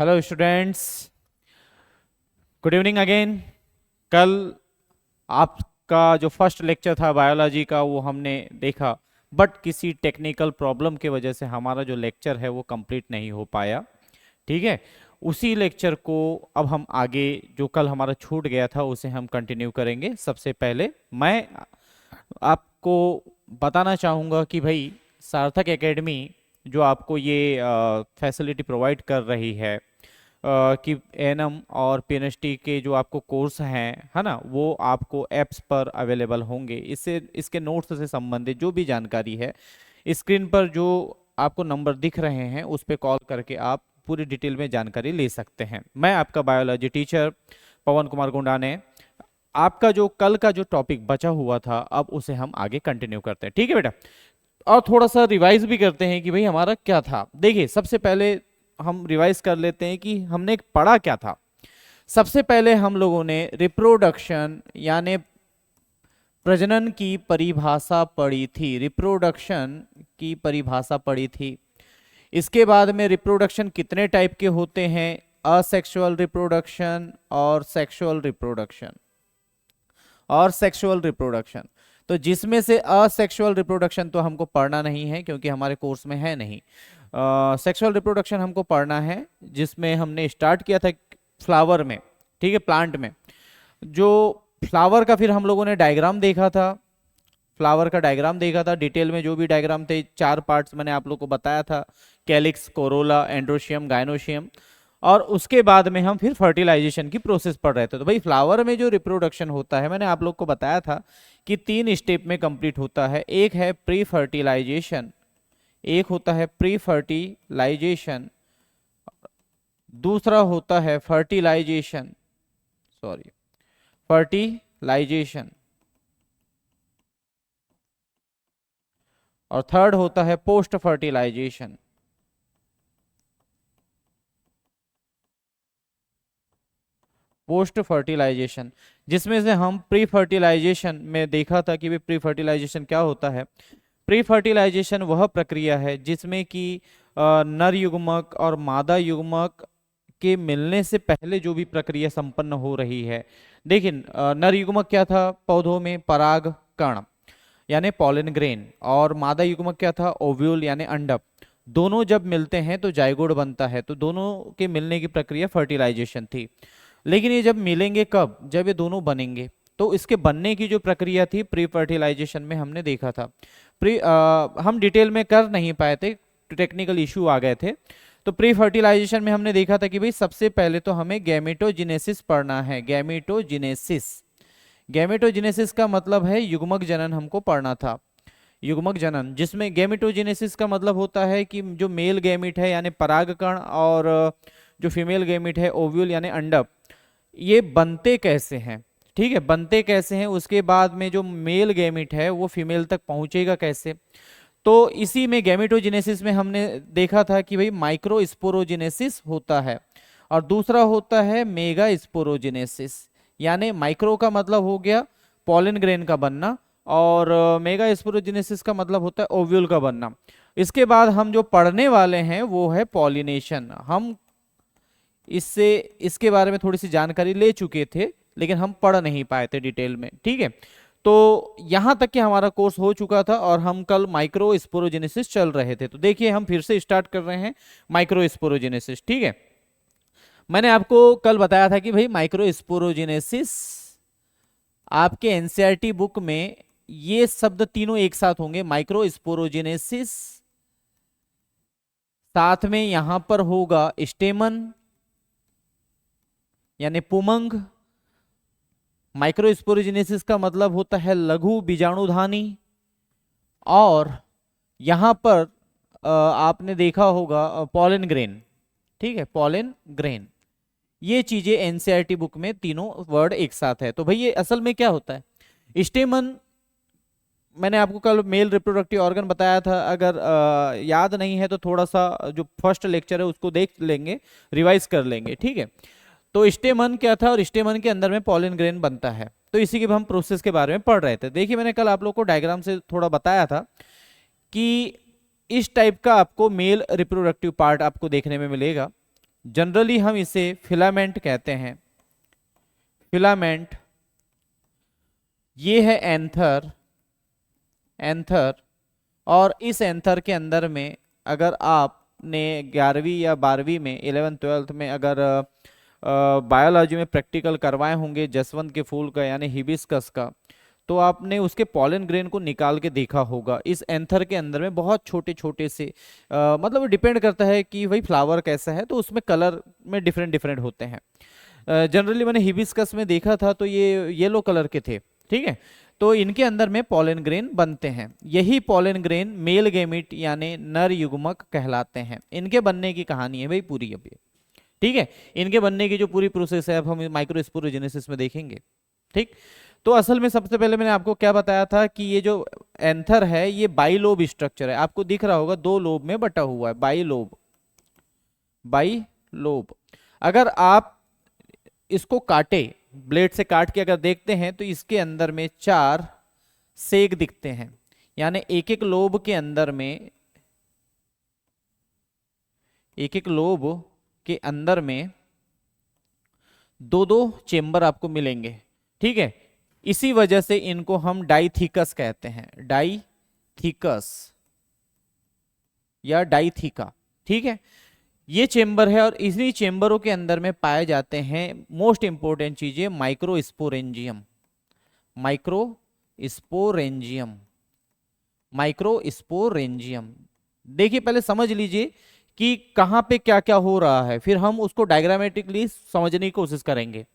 Hello students, good evening again. कल आपका जो फर्स्ट लेक्चर था बायोलॉजी का वो हमने देखा, बट किसी टेक्निकल प्रॉब्लम की वजह से हमारा जो लेक्चर है वो कंप्लीट नहीं हो पाया। ठीक है, उसी लेक्चर को अब हम आगे जो कल हमारा छूट गया था उसे हम कंटिन्यू करेंगे। सबसे पहले मैं आपको बताना चाहूँगा कि भाई सार्थक एकेडमी जो आपको ये फैसिलिटी प्रोवाइड कर रही है कि एएनएम और पीएनएचटी के जो आपको कोर्स हैं है ना, वो आपको ऐप्स पर अवेलेबल होंगे। इससे इसके नोट्स से संबंधित जो भी जानकारी है स्क्रीन पर जो आपको नंबर दिख रहे हैं उस पर कॉल करके आप पूरी डिटेल में जानकारी ले सकते हैं। मैं आपका बायोलॉजी टीचर पवन कुमार गुंडाने आपका जो कल का जो टॉपिक बचा हुआ था अब उसे हम आगे कंटिन्यू करते हैं। ठीक है बेटा, और थोड़ा सा रिवाइज भी करते हैं कि भाई हमारा क्या था। देखिए, सबसे पहले हम रिवाइज कर लेते हैं कि हमने पढ़ा क्या था। सबसे पहले हम लोगों ने रिप्रोडक्शन यानी प्रजनन की परिभाषा पढ़ी थी। रिप्रोडक्शन की परिभाषा पढ़ी थी। इसके बाद में रिप्रोडक्शन कितने टाइप के होते हैं, असेक्सुअल रिप्रोडक्शन और सेक्सुअल रिप्रोडक्शन और सेक्सुअल रिप्रोडक्शन। तो जिसमें से असेक्सुअल रिप्रोडक्शन तो हमको पढ़ना नहीं है क्योंकि हमारे कोर्स में है नहीं। सेक्सुअल रिप्रोडक्शन हमको पढ़ना है, जिसमें हमने स्टार्ट किया था फ्लावर में। ठीक है, प्लांट में जो फ्लावर का फिर हम लोगों ने डायग्राम देखा था। फ्लावर का डायग्राम देखा था डिटेल में, जो भी डायग्राम थे 4 पार्ट्स मैंने आप लोग को बताया था, कैलिक्स, कोरोला, एंड्रोशियम, गायनोशियम। और उसके बाद में हम फिर फर्टिलाइजेशन की प्रोसेस पढ़ रहे थे। तो भाई फ्लावर में जो रिप्रोडक्शन होता है मैंने आप लोग को बताया था कि 3 स्टेप में कंप्लीट होता है। एक है प्री फर्टिलाइजेशन, एक होता है प्री फर्टिलाइजेशन, दूसरा होता है फर्टिलाइजेशन और थर्ड होता है पोस्ट फर्टिलाइजेशन। पोस्ट फर्टिलाइजेशन जिसमें से हम प्री फर्टिलाइजेशन में देखा था कि प्री फर्टिलाइजेशन क्या होता है। प्री फर्टिलाइजेशन वह प्रक्रिया है जिसमें कि नर युग्मक और मादा युग्मक के मिलने से पहले जो भी प्रक्रिया संपन्न हो रही है। देखिए, नर युग्मक क्या था पौधों में, पराग कण यानी पॉलन ग्रेन, और मादा युग्मक क्या था, ओव्यूल यानी अंडक। दोनों जब मिलते हैं तो जाइगोट बनता है। तो दोनों के मिलने की प्रक्रिया फर्टिलाइजेशन थी। लेकिन ये जब मिलेंगे कब, जब ये दोनों बनेंगे। तो इसके बनने की जो प्रक्रिया थी प्री फर्टिलाइजेशन में हमने देखा था। हम डिटेल में कर नहीं पाए थे, टेक्निकल इशू आ गए थे। तो प्री फर्टिलाइजेशन में हमने देखा था कि भाई सबसे पहले तो हमें गैमेटोजेनेसिस पढ़ना है। गैमेटोजेनेसिस का मतलब है युग्मक जनन हमको पढ़ना था। युग्मक जनन, जिसमें गैमेटोजेनेसिस का मतलब होता है कि जो मेल गैमिट है यानी परागकण और जो फीमेल गैमिट है ओव्यूल यानी अंडक, ये बनते कैसे हैं। ठीक है, बनते कैसे हैं, उसके बाद में जो मेल गैमिट है वो फीमेल तक पहुंचेगा कैसे। तो इसी में गैमेटोजेनेसिस में हमने देखा था कि भाई माइक्रोस्पोरोजेनेसिस होता है और दूसरा होता है मेगा स्पोरोजेनेसिस। यानी माइक्रो का मतलब हो गया पॉलन ग्रेन का बनना और मेगा स्पोरोजेनेसिस का मतलब होता है ओव्यूल का बनना। इसके बाद हम जो पढ़ने वाले हैं वो है पॉलिनेशन। हम इसके बारे में थोड़ी सी जानकारी ले चुके थे लेकिन हम पढ़ नहीं पाए थे डिटेल में। ठीक है, तो यहां तक कि हमारा कोर्स हो चुका था और हम कल माइक्रोस्पोरोजेनेसिस चल रहे थे। तो देखिए हम फिर से स्टार्ट कर रहे हैं माइक्रोस्पोरोजेनेसिस। ठीक है, मैंने आपको कल बताया था कि भाई माइक्रोस्पोरोजेनेसिस आपके एनसीईआरटी बुक में ये शब्द तीनों एक साथ होंगे। माइक्रोस्पोरोजेनेसिस, साथ में यहां पर होगा स्टेमन यानी पुमंग। माइक्रोस्पोरोजेनेसिस का मतलब होता है लघु बीजाणुधानी। और यहां पर आपने देखा होगा पॉलन ग्रेन। ठीक है, पॉलन ग्रेन, ये चीजें एनसीईआरटी बुक में तीनों वर्ड एक साथ है। तो भाई ये असल में क्या होता है। स्टेमन मैंने आपको कल मेल रिप्रोडक्टिव ऑर्गन बताया था, अगर याद नहीं है तो थोड़ा सा जो फर्स्ट लेक्चर है उसको देख लेंगे, रिवाइज कर लेंगे। ठीक है, तो स्टेमन क्या था और स्टेमन के अंदर में पॉलन ग्रेन बनता है। तो इसी के हम प्रोसेस के बारे में पढ़ रहे थे। देखिए मैंने कल आप लोग को डायग्राम से थोड़ा बताया था कि इस टाइप का आपको मेल रिप्रोडक्टिव पार्ट आपको देखने में मिलेगा। जनरली हम इसे फिलामेंट कहते हैं। फिलामेंट, ये है एंथर, एंथर। और इस एंथर के अंदर में अगर आपने 11वीं या 12वीं में 11th-12th में अगर बायोलॉजी में प्रैक्टिकल करवाए होंगे जसवंत के फूल का यानी हिबिस्कस का, तो आपने उसके पॉलन ग्रेन को निकाल के देखा होगा। इस एंथर के अंदर में बहुत छोटे छोटे से मतलब डिपेंड करता है कि भाई फ्लावर कैसा है, तो उसमें कलर में डिफरेंट डिफरेंट होते हैं। जनरली मैंने हिबिस्कस में देखा था तो ये येलो कलर के थे, ठीक है। तो इनके अंदर में पॉलन ग्रेन बनते हैं। यही पॉलन ग्रेन मेल गेमिट यानी नर युग्मक कहलाते हैं। इनके बनने की कहानी है भाई पूरी अभी, ठीक है। इनके बनने की जो पूरी प्रोसेस है अब हम माइक्रोस्पोरोजेनेसिस में देखेंगे, ठीक। तो असल में सबसे पहले मैंने आपको क्या बताया था कि ये जो एंथर है ये बाइलोब स्ट्रक्चर है। आपको दिख रहा होगा 2 लोब में बटा हुआ है, बाइलोब, बाइलोब। अगर आप इसको काटे, ब्लेड से काट के अगर देखते हैं तो इसके अंदर में 4 सेक दिखते हैं, यानी एक एक लोब के अंदर में, एक एक लोब के अंदर में 2-2 चेंबर आपको मिलेंगे, ठीक है। इसी वजह से इनको हम डाइथिकस कहते हैं, डाइथिकस या डाइथिका, ठीक है। ये चेंबर है और इन्हीं चेंबरों के अंदर में पाए जाते हैं मोस्ट इंपोर्टेंट चीजें, माइक्रोस्पोरेंजियम, माइक्रोस्पोरेंजियम, माइक्रोस्पोरेंजियम। देखिए पहले समझ लीजिए कि कहां पे क्या क्या हो रहा है, फिर हम उसको डायग्रामेटिकली समझने की कोशिश करेंगे।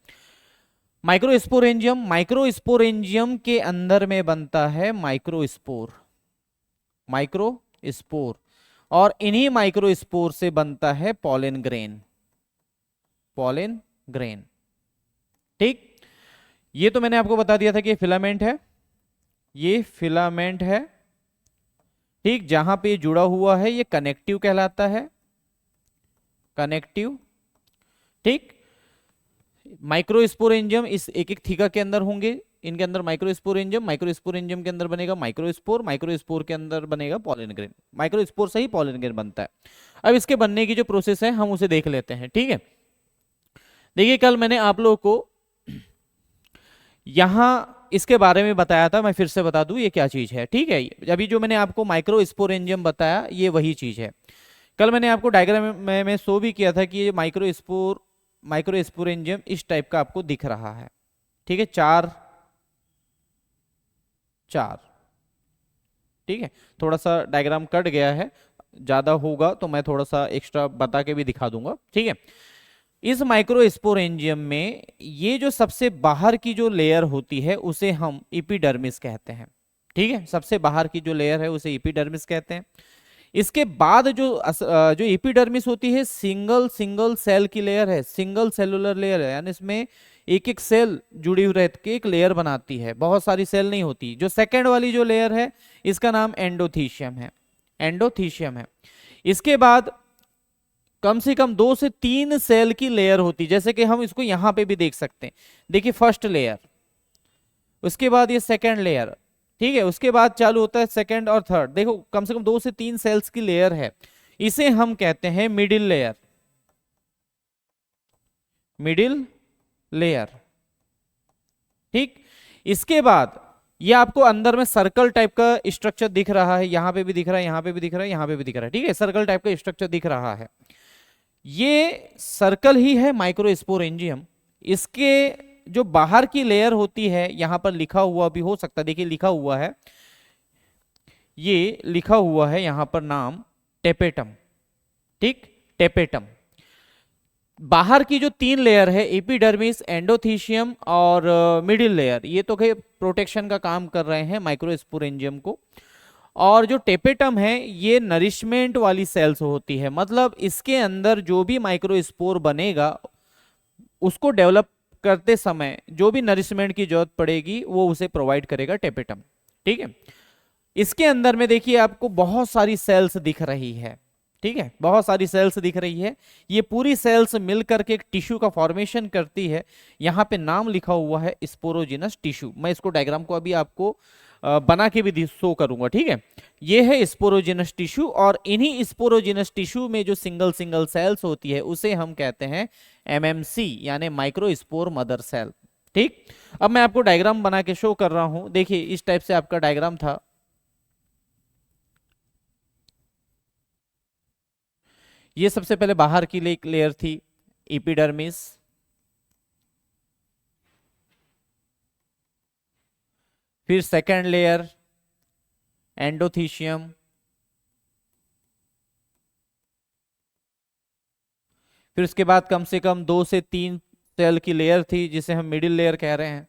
माइक्रोस्पोरेंजियम, माइक्रोस्पोरेंजियम के अंदर में बनता है माइक्रोस्पोर, माइक्रोस्पोर। और इन्हीं माइक्रोस्पोर से बनता है पॉलन ग्रेन, पॉलन ग्रेन, ठीक। ये तो मैंने आपको बता दिया था कि ये फिलामेंट है, ये फिलामेंट है, ठीक। जहां पे जुड़ा हुआ है ये कनेक्टिव कहलाता है, कनेक्टिव, ठीक। माइक्रोस्पोरेंजियम इस एक एक थीका के अंदर होंगे, इनके अंदर माइक्रोस्पोरेंजियम, माइक्रोस्पोरेंजियम के अंदर बनेगा माइक्रोस्पोर, माइक्रोस्पोर के अंदर बनेगा पॉलन ग्रेन, माइक्रोस्पोर से ही पॉलन ग्रेन बनता है। अब इसके बनने की जो प्रोसेस है हम उसे देख लेते हैं, ठीक है। देखिए कल मैंने आप लोगों को यहां इसके बारे में बताया था, मैं फिर से बता दूं ये क्या चीज है, ठीक है। अभी जो मैंने आपको माइक्रोस्पोरेंजियम बताया ये वही चीज है। कल मैंने आपको डायग्राम में शो भी किया था कि ये माइक्रोस्पोरेंजियम इस टाइप का आपको दिख रहा है, ठीक है। 4 4, ठीक है। थोड़ा सा डायग्राम कट गया है, ज्यादा होगा तो मैं थोड़ा सा एक्स्ट्रा बता के भी दिखा दूंगा, ठीक है। इस माइक्रोस्पोरेंजियम में ये जो सबसे बाहर की जो लेयर होती है उसे हम एपिडर्मिस कहते हैं, ठीक है। सबसे बाहर की जो लेयर है उसे एपिडर्मिस कहते हैं। इसके बाद जो एपिडर्मिस होती है सिंगल सेल की लेयर है, सिंगल सेलुलर लेयर है, यानी इसमें एक एक सेल जुड़ी हुई रहती के एक लेयर बनाती है, बहुत सारी सेल नहीं होती। जो सेकेंड वाली जो लेयर है इसका नाम एंडोथीशियम है, एंडोथीशियम है। इसके बाद कम से कम 2 से 3 सेल की लेयर होती, जैसे कि हम इसको यहां पे भी देख सकते हैं। देखिए फर्स्ट लेयर, उसके बाद ये सेकेंड लेयर, ठीक है। उसके बाद चालू होता है सेकेंड और थर्ड, देखो कम से कम 2 से 3 सेल्स की लेयर है, इसे हम कहते हैं मिडिल लेयर, मिडिल लेयर, ठीक। इसके बाद ये आपको अंदर में सर्कल टाइप का स्ट्रक्चर दिख रहा है, यहां पे भी दिख रहा है, यहां पे भी दिख रहा है, यहां पे भी दिख रहा है, ठीक है। सर्कल टाइप का स्ट्रक्चर दिख रहा है, ये सर्कल ही है माइक्रोस्पोरेंजियम। इसके जो बाहर की लेयर होती है, यहां पर लिखा हुआ भी हो सकता है, देखिए लिखा हुआ है, ये लिखा हुआ है यहां पर नाम टेपेटम, ठीक, टेपेटम। बाहर की जो 3 लेयर है एपिडर्मिस, एंडोथीशियम और मिडिल लेयर, ये तो प्रोटेक्शन का काम कर रहे हैं माइक्रोस्पोरेंजियम को। और जो टेपेटम है ये नरिशमेंट वाली सेल्स होती है, मतलब इसके अंदर जो भी माइक्रोस्पोर बनेगा उसको डेवलप करते समय जो भी नरिशमेंट की जरूरत पड़ेगी वो उसे प्रोवाइड करेगा टेपेटम, ठीक है। इसके अंदर में देखिए आपको बहुत सारी सेल्स दिख रही है, ठीक है, बहुत सारी सेल्स दिख रही है। ये पूरी सेल्स मिलकर के एक टिश्यू का फॉर्मेशन करती है। यहां पे नाम लिखा हुआ है स्पोरोजिनस टिश्यू। मैं इसको डायग्राम को अभी आपको बना के भी शो करूंगा, ठीक है। ये है स्पोरोजिनस टिश्यू, और इन्हीं स्पोरोजिनस टिश्यू में जो सिंगल सिंगल सेल्स होती है उसे हम कहते हैं एमएमसी, यानी माइक्रोस्पोर मदर सेल। ठीक, अब मैं आपको डायग्राम बना के शो कर रहा हूं। देखिए इस टाइप से आपका डायग्राम था। ये सबसे पहले बाहर की लेयर थी, एपिडर्मिस। फिर सेकेंड लेयर एंडोथीशियम। फिर उसके बाद कम से कम 2 से 3 सेल की लेयर थी जिसे हम मिडिल लेयर कह रहे हैं।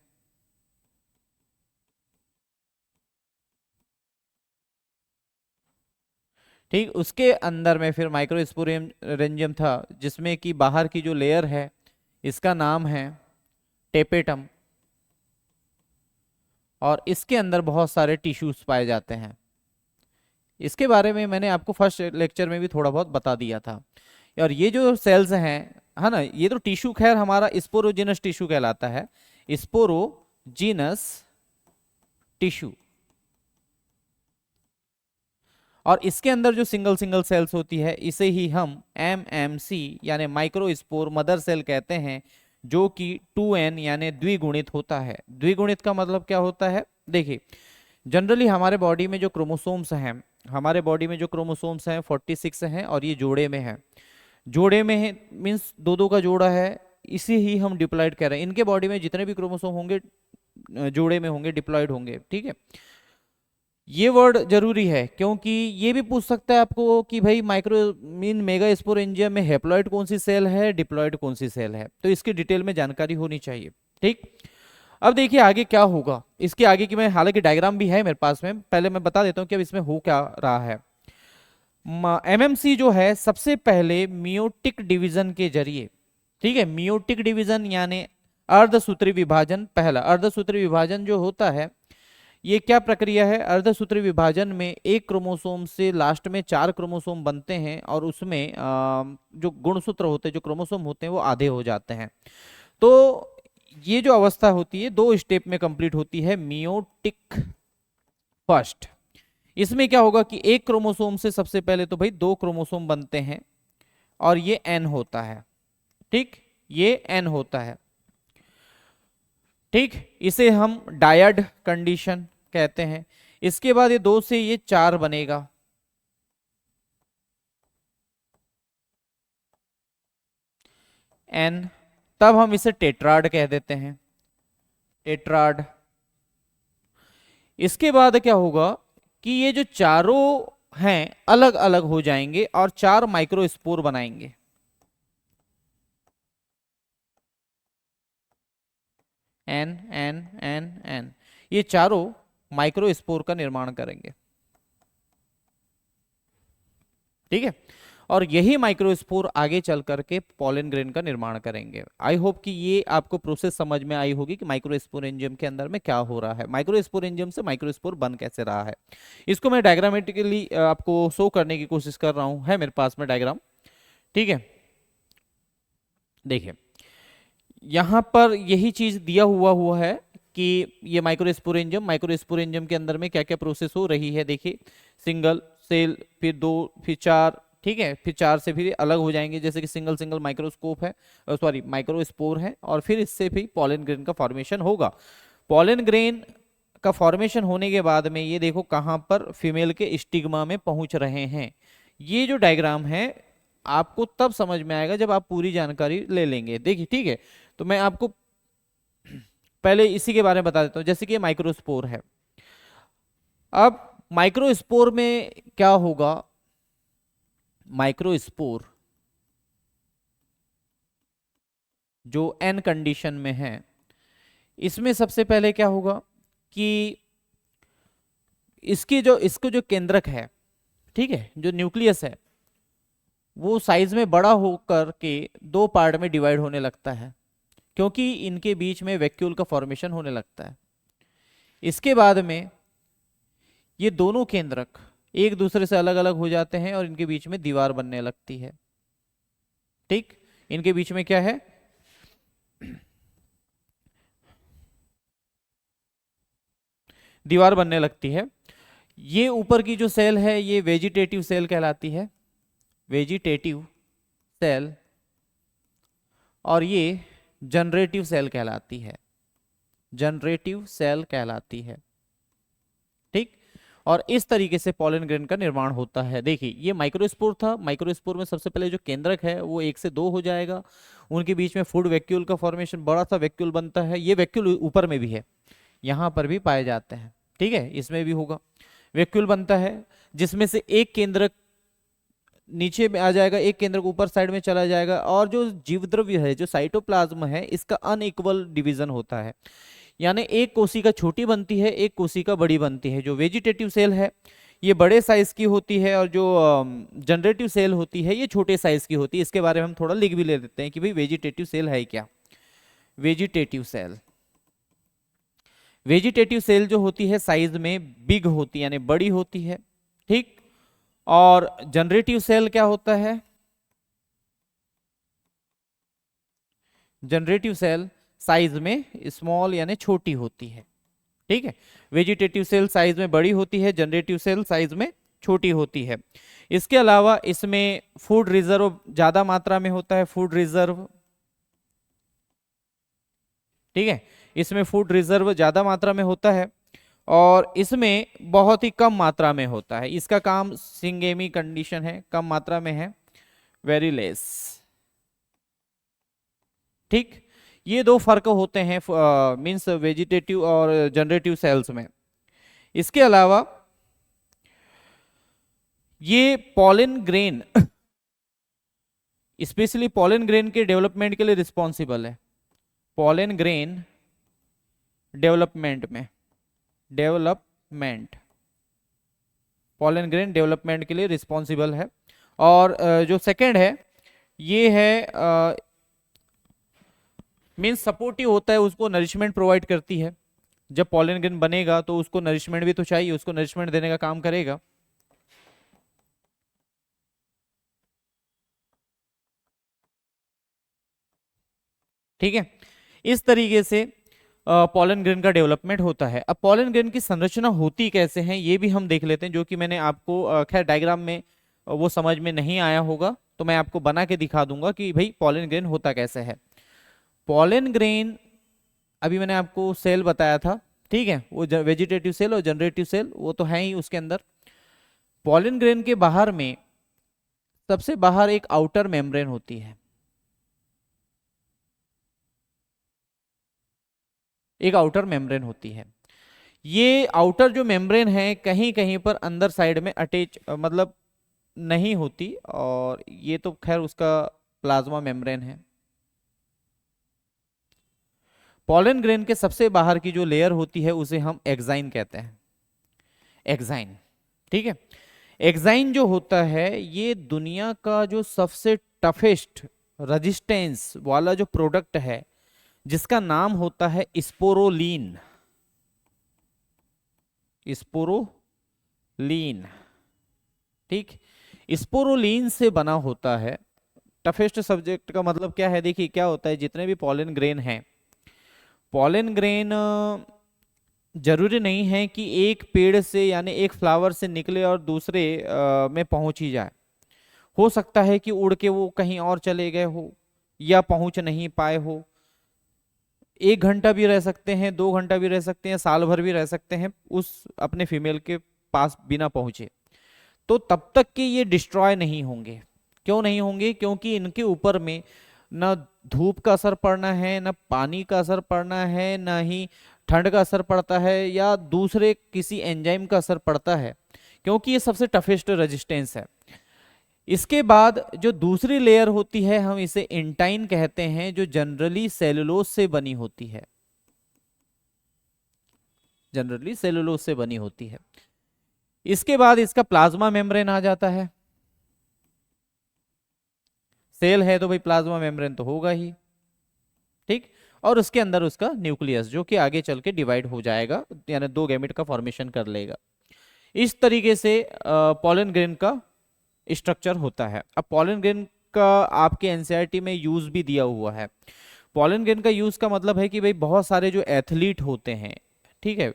ठीक, उसके अंदर में फिर माइक्रोस्पोरेंजियम था, जिसमें कि बाहर की जो लेयर है इसका नाम है टेपेटम, और इसके अंदर बहुत सारे टिश्यूज पाए जाते हैं। इसके बारे में मैंने आपको फर्स्ट लेक्चर में भी थोड़ा बहुत बता दिया था। और ये जो सेल्स हैं, है ना, ये तो टिश्यू खैर हमारा स्पोरोजिनस टिश्यू कहलाता है, स्पोरोजिनस टिश्यू। और इसके अंदर जो सिंगल सिंगल सेल्स होती है इसे ही हम एमएमसी यानी माइक्रोस्पोर मदर सेल कहते हैं, जो कि 2n यानी द्विगुणित होता है। द्विगुणित का मतलब क्या होता है? देखिए जनरली हमारे बॉडी में जो क्रोमोसोम्स हैं, हमारे बॉडी में जो क्रोमोसोम्स हैं 46 हैं, और ये जोड़े में है। जोड़े में है मीन्स दो दो का जोड़ा है, इसे ही हम डिप्लॉयड कह रहे हैं। इनके बॉडी में जितने भी क्रोमोसोम होंगे जोड़े में होंगे, डिप्लॉयड होंगे, ठीक है। ये वर्ड जरूरी है क्योंकि ये भी पूछ सकता है आपको कि भाई माइक्रो मीन मेगा स्पोरेंजियम में हैप्लॉइड कौन सी सेल है, डिप्लॉयड कौन सी सेल है, तो इसकी डिटेल में जानकारी होनी चाहिए। ठीक, अब देखिए आगे क्या होगा। इसके आगे की मैं हालांकि डायग्राम भी है मेरे पास में, पहले मैं बता देता हूँ कि अब इसमें हो क्या रहा है। एमएमसी जो है सबसे पहले मियोटिक डिवीजन के जरिए, ठीक है, मियोटिक डिवीजन यानी अर्धसूत्री विभाजन, पहला अर्धसूत्री विभाजन जो होता है, ये क्या प्रक्रिया है? अर्धसूत्री विभाजन में एक क्रोमोसोम से लास्ट में 4 क्रोमोसोम बनते हैं, और उसमें जो गुणसूत्र होते हैं, जो क्रोमोसोम होते हैं, वो आधे हो जाते हैं। तो ये जो अवस्था होती है 2 स्टेप में कंप्लीट होती है। मियोटिक फर्स्ट, इसमें क्या होगा कि एक क्रोमोसोम से सबसे पहले तो भाई 2 क्रोमोसोम बनते हैं, और ये एन होता है। ठीक, ये एन होता है। ठीक, इसे हम डायड कंडीशन कहते हैं। इसके बाद ये 2 से ये 4 बनेगा, एन, तब हम इसे टेट्राड कह देते हैं, टेट्राड। इसके बाद क्या होगा कि ये जो चारों हैं अलग अलग हो जाएंगे और 4 माइक्रोस्पोर बनाएंगे। एन एन एन एन, ये चारों माइक्रोस्पोर का निर्माण करेंगे। ठीक है, और यही माइक्रोस्पोर आगे चल करके पॉलन ग्रेन का निर्माण करेंगे। आई होप कि ये आपको प्रोसेस समझ में आई होगी कि माइक्रोस्पोरेंजियम के अंदर में क्या हो रहा है, माइक्रोस्पोरेंजियम से माइक्रोस्पोर बन कैसे रहा है। इसको मैं डायग्रामेटिकली आपको शो करने की कोशिश कर रहा हूं, है मेरे पास में डायग्राम। ठीक है, देखिए यहां पर यही चीज दिया हुआ है कि ये माइक्रोस्पोरेंजियम के अंदर में क्या क्या प्रोसेस हो रही है। देखिए सिंगल सेल, फिर 2, फिर 4, ठीक है, फिर 4 से फिर अलग हो जाएंगे, जैसे कि सिंगल सिंगल माइक्रोस्कोप है, सॉरी माइक्रोस्पोर है, और फिर इससे भी पॉलन ग्रेन का फॉर्मेशन होगा। पॉलन ग्रेन का फॉर्मेशन होने के बाद में ये देखो कहां पर फीमेल के स्टिग्मा में पहुंच रहे हैं। ये जो डायग्राम है आपको तब समझ में आएगा जब आप पूरी जानकारी ले लेंगे। देखिए ठीक है, तो मैं आपको पहले इसी के बारे में बता देता हूं, जैसे कि ये माइक्रोस्पोर है। अब माइक्रोस्पोर में क्या होगा, माइक्रोस्पोर जो एन कंडीशन में है, इसमें सबसे पहले क्या होगा कि इसको जो केंद्रक है, ठीक है, जो न्यूक्लियस है, वो साइज में बड़ा होकर के 2 पार्ट में डिवाइड होने लगता है, क्योंकि इनके बीच में वैक्यूल का फॉर्मेशन होने लगता है। इसके बाद में ये दोनों केंद्रक एक दूसरे से अलग अलग हो जाते हैं और इनके बीच में दीवार बनने लगती है। ठीक, इनके बीच में क्या है, दीवार बनने लगती है। ये ऊपर की जो सेल है ये वेजिटेटिव सेल कहलाती है, वेजिटेटिव सेल, और ये जनरेटिव सेल कहलाती है, जनरेटिव सेल कहलाती है। ठीक, और इस तरीके से पॉलन ग्रेन का निर्माण होता है। देखिए ये माइक्रोस्पोर था, माइक्रोस्पोर में सबसे पहले जो केंद्रक है वो 1 से 2 हो जाएगा, उनके बीच में फूड वैक्यूल का फॉर्मेशन, बड़ा सा वैक्यूल बनता है। ये वैक्यूल ऊपर में भी है, यहाँ पर भी पाए जाते हैं, ठीक है, इसमें भी होगा, वैक्यूल बनता है जिसमें से एक केंद्रक नीचे में आ जाएगा, एक केंद्रक ऊपर साइड में चला जाएगा, और जो जीवद्रव्य है, जो साइटोप्लाज्म है, इसका अनइक्वल डिवीजन होता है, यानी एक कोशिका छोटी बनती है, एक कोशिका बड़ी बनती है। जो वेजिटेटिव सेल है ये बड़े साइज की होती है, और जो जनरेटिव सेल होती है ये छोटे साइज की होती है। इसके बारे में हम थोड़ा लिख भी ले देते हैं कि भाई वेजिटेटिव सेल है क्या। वेजिटेटिव सेल, वेजिटेटिव सेल जो होती है साइज में बिग होती है, यानी बड़ी होती है, ठीक। और जनरेटिव सेल क्या होता है, जनरेटिव सेल साइज में स्मॉल यानी छोटी होती है, ठीक है। वेजिटेटिव सेल साइज में बड़ी होती है, जनरेटिव सेल साइज में छोटी होती है। इसके अलावा इसमें फूड रिजर्व ज्यादा मात्रा में होता है, फूड रिजर्व, ठीक है, इसमें फूड रिजर्व ज्यादा मात्रा में होता है, और इसमें बहुत ही कम मात्रा में होता है। इसका काम सिंगेमी कंडीशन है, कम मात्रा में है, वेरी लेस, ठीक। ये दो फर्क होते हैं मींस वेजिटेटिव और जनरेटिव सेल्स में। इसके अलावा ये pollen grain, specially pollen grain के डेवलपमेंट के लिए रिस्पॉन्सिबल है, पॉलन ग्रेन डेवलपमेंट में, डेवलपमेंट, पॉलन ग्रेन डेवलपमेंट के लिए रिस्पॉन्सिबल है। और जो सेकंड है ये है मीन्स सपोर्टिव होता है, उसको नरिशमेंट प्रोवाइड करती है। जब पॉलन ग्रेन बनेगा तो उसको नरिशमेंट भी तो चाहिए, उसको नरिशमेंट देने का काम करेगा। ठीक है, इस तरीके से पॉलन ग्रेन का डेवलपमेंट होता है। अब पॉलन ग्रेन की संरचना होती कैसे है ये भी हम देख लेते हैं, जो कि मैंने आपको खैर डायग्राम में वो समझ में नहीं आया होगा, तो मैं आपको बना के दिखा दूंगा कि भाई पॉलन ग्रेन होता कैसे है। पॉलन ग्रेन अभी मैंने आपको सेल बताया था, ठीक है, वो वेजिटेटिव सेल और जनरेटिव सेल वो तो है ही उसके अंदर। पॉलन ग्रेन के बाहर में सबसे बाहर एक आउटर मेम्ब्रेन होती है, एक आउटर मेम्ब्रेन होती है। ये आउटर जो मेम्ब्रेन है कहीं कहीं पर अंदर साइड में अटैच मतलब नहीं होती, और ये तो खैर उसका प्लाज्मा मेम्ब्रेन है। पॉलन ग्रेन के सबसे बाहर की जो लेयर होती है उसे हम एक्साइन कहते हैं, एक्साइन, ठीक है। एक्साइन जो होता है ये दुनिया का जो सबसे टफेस्ट रेजिस्टेंस वाला जो प्रोडक्ट है, जिसका नाम होता है स्पोरोलीन, स्पोरोलीन, ठीक, स्पोरोलीन से बना होता है। टफेस्ट सब्जेक्ट का मतलब क्या है, देखिए क्या होता है, जितने भी पॉलन ग्रेन हैं, पॉलन ग्रेन जरूरी नहीं है कि एक पेड़ से यानी एक फ्लावर से निकले और दूसरे में पहुंच ही जाए। हो सकता है कि उड़ के वो कहीं और चले गए हो या पहुंच नहीं पाए हो। 1 घंटा भी रह सकते हैं, 2 घंटा भी रह सकते हैं, साल भर भी रह सकते हैं उस अपने फीमेल के पास बिना पहुंचे, तो तब तक कि ये डिस्ट्रॉय नहीं होंगे। क्यों नहीं होंगे, क्योंकि इनके ऊपर में ना धूप का असर पड़ना है, ना पानी का असर पड़ना है, ना ही ठंड का असर पड़ता है या दूसरे किसी एंजाइम का असर पड़ता है, क्योंकि ये सबसे टफेस्ट रेजिस्टेंस है। इसके बाद जो दूसरी लेयर होती है हम इसे इंटाइन कहते हैं, जो जनरली सेलुलोज से बनी होती है, जनरली सेलुलोज से बनी होती है। इसके बाद इसका प्लाज्मा मेम्ब्रेन आ जाता है। सेल है तो भाई प्लाज्मा मेम्ब्रेन तो होगा ही, ठीक, और उसके अंदर उसका न्यूक्लियस जो कि आगे चल के डिवाइड हो जाएगा, यानी 2 गैमेट का फॉर्मेशन कर लेगा। इस तरीके से पॉलन ग्रेन का स्ट्रक्चर होता है। अब पॉलन ग्रेन का आपके एनसीईआरटी में यूज भी दिया हुआ है। पॉलन ग्रेन का यूज का मतलब है कि भाई बहुत सारे जो एथलीट होते हैं, ठीक है,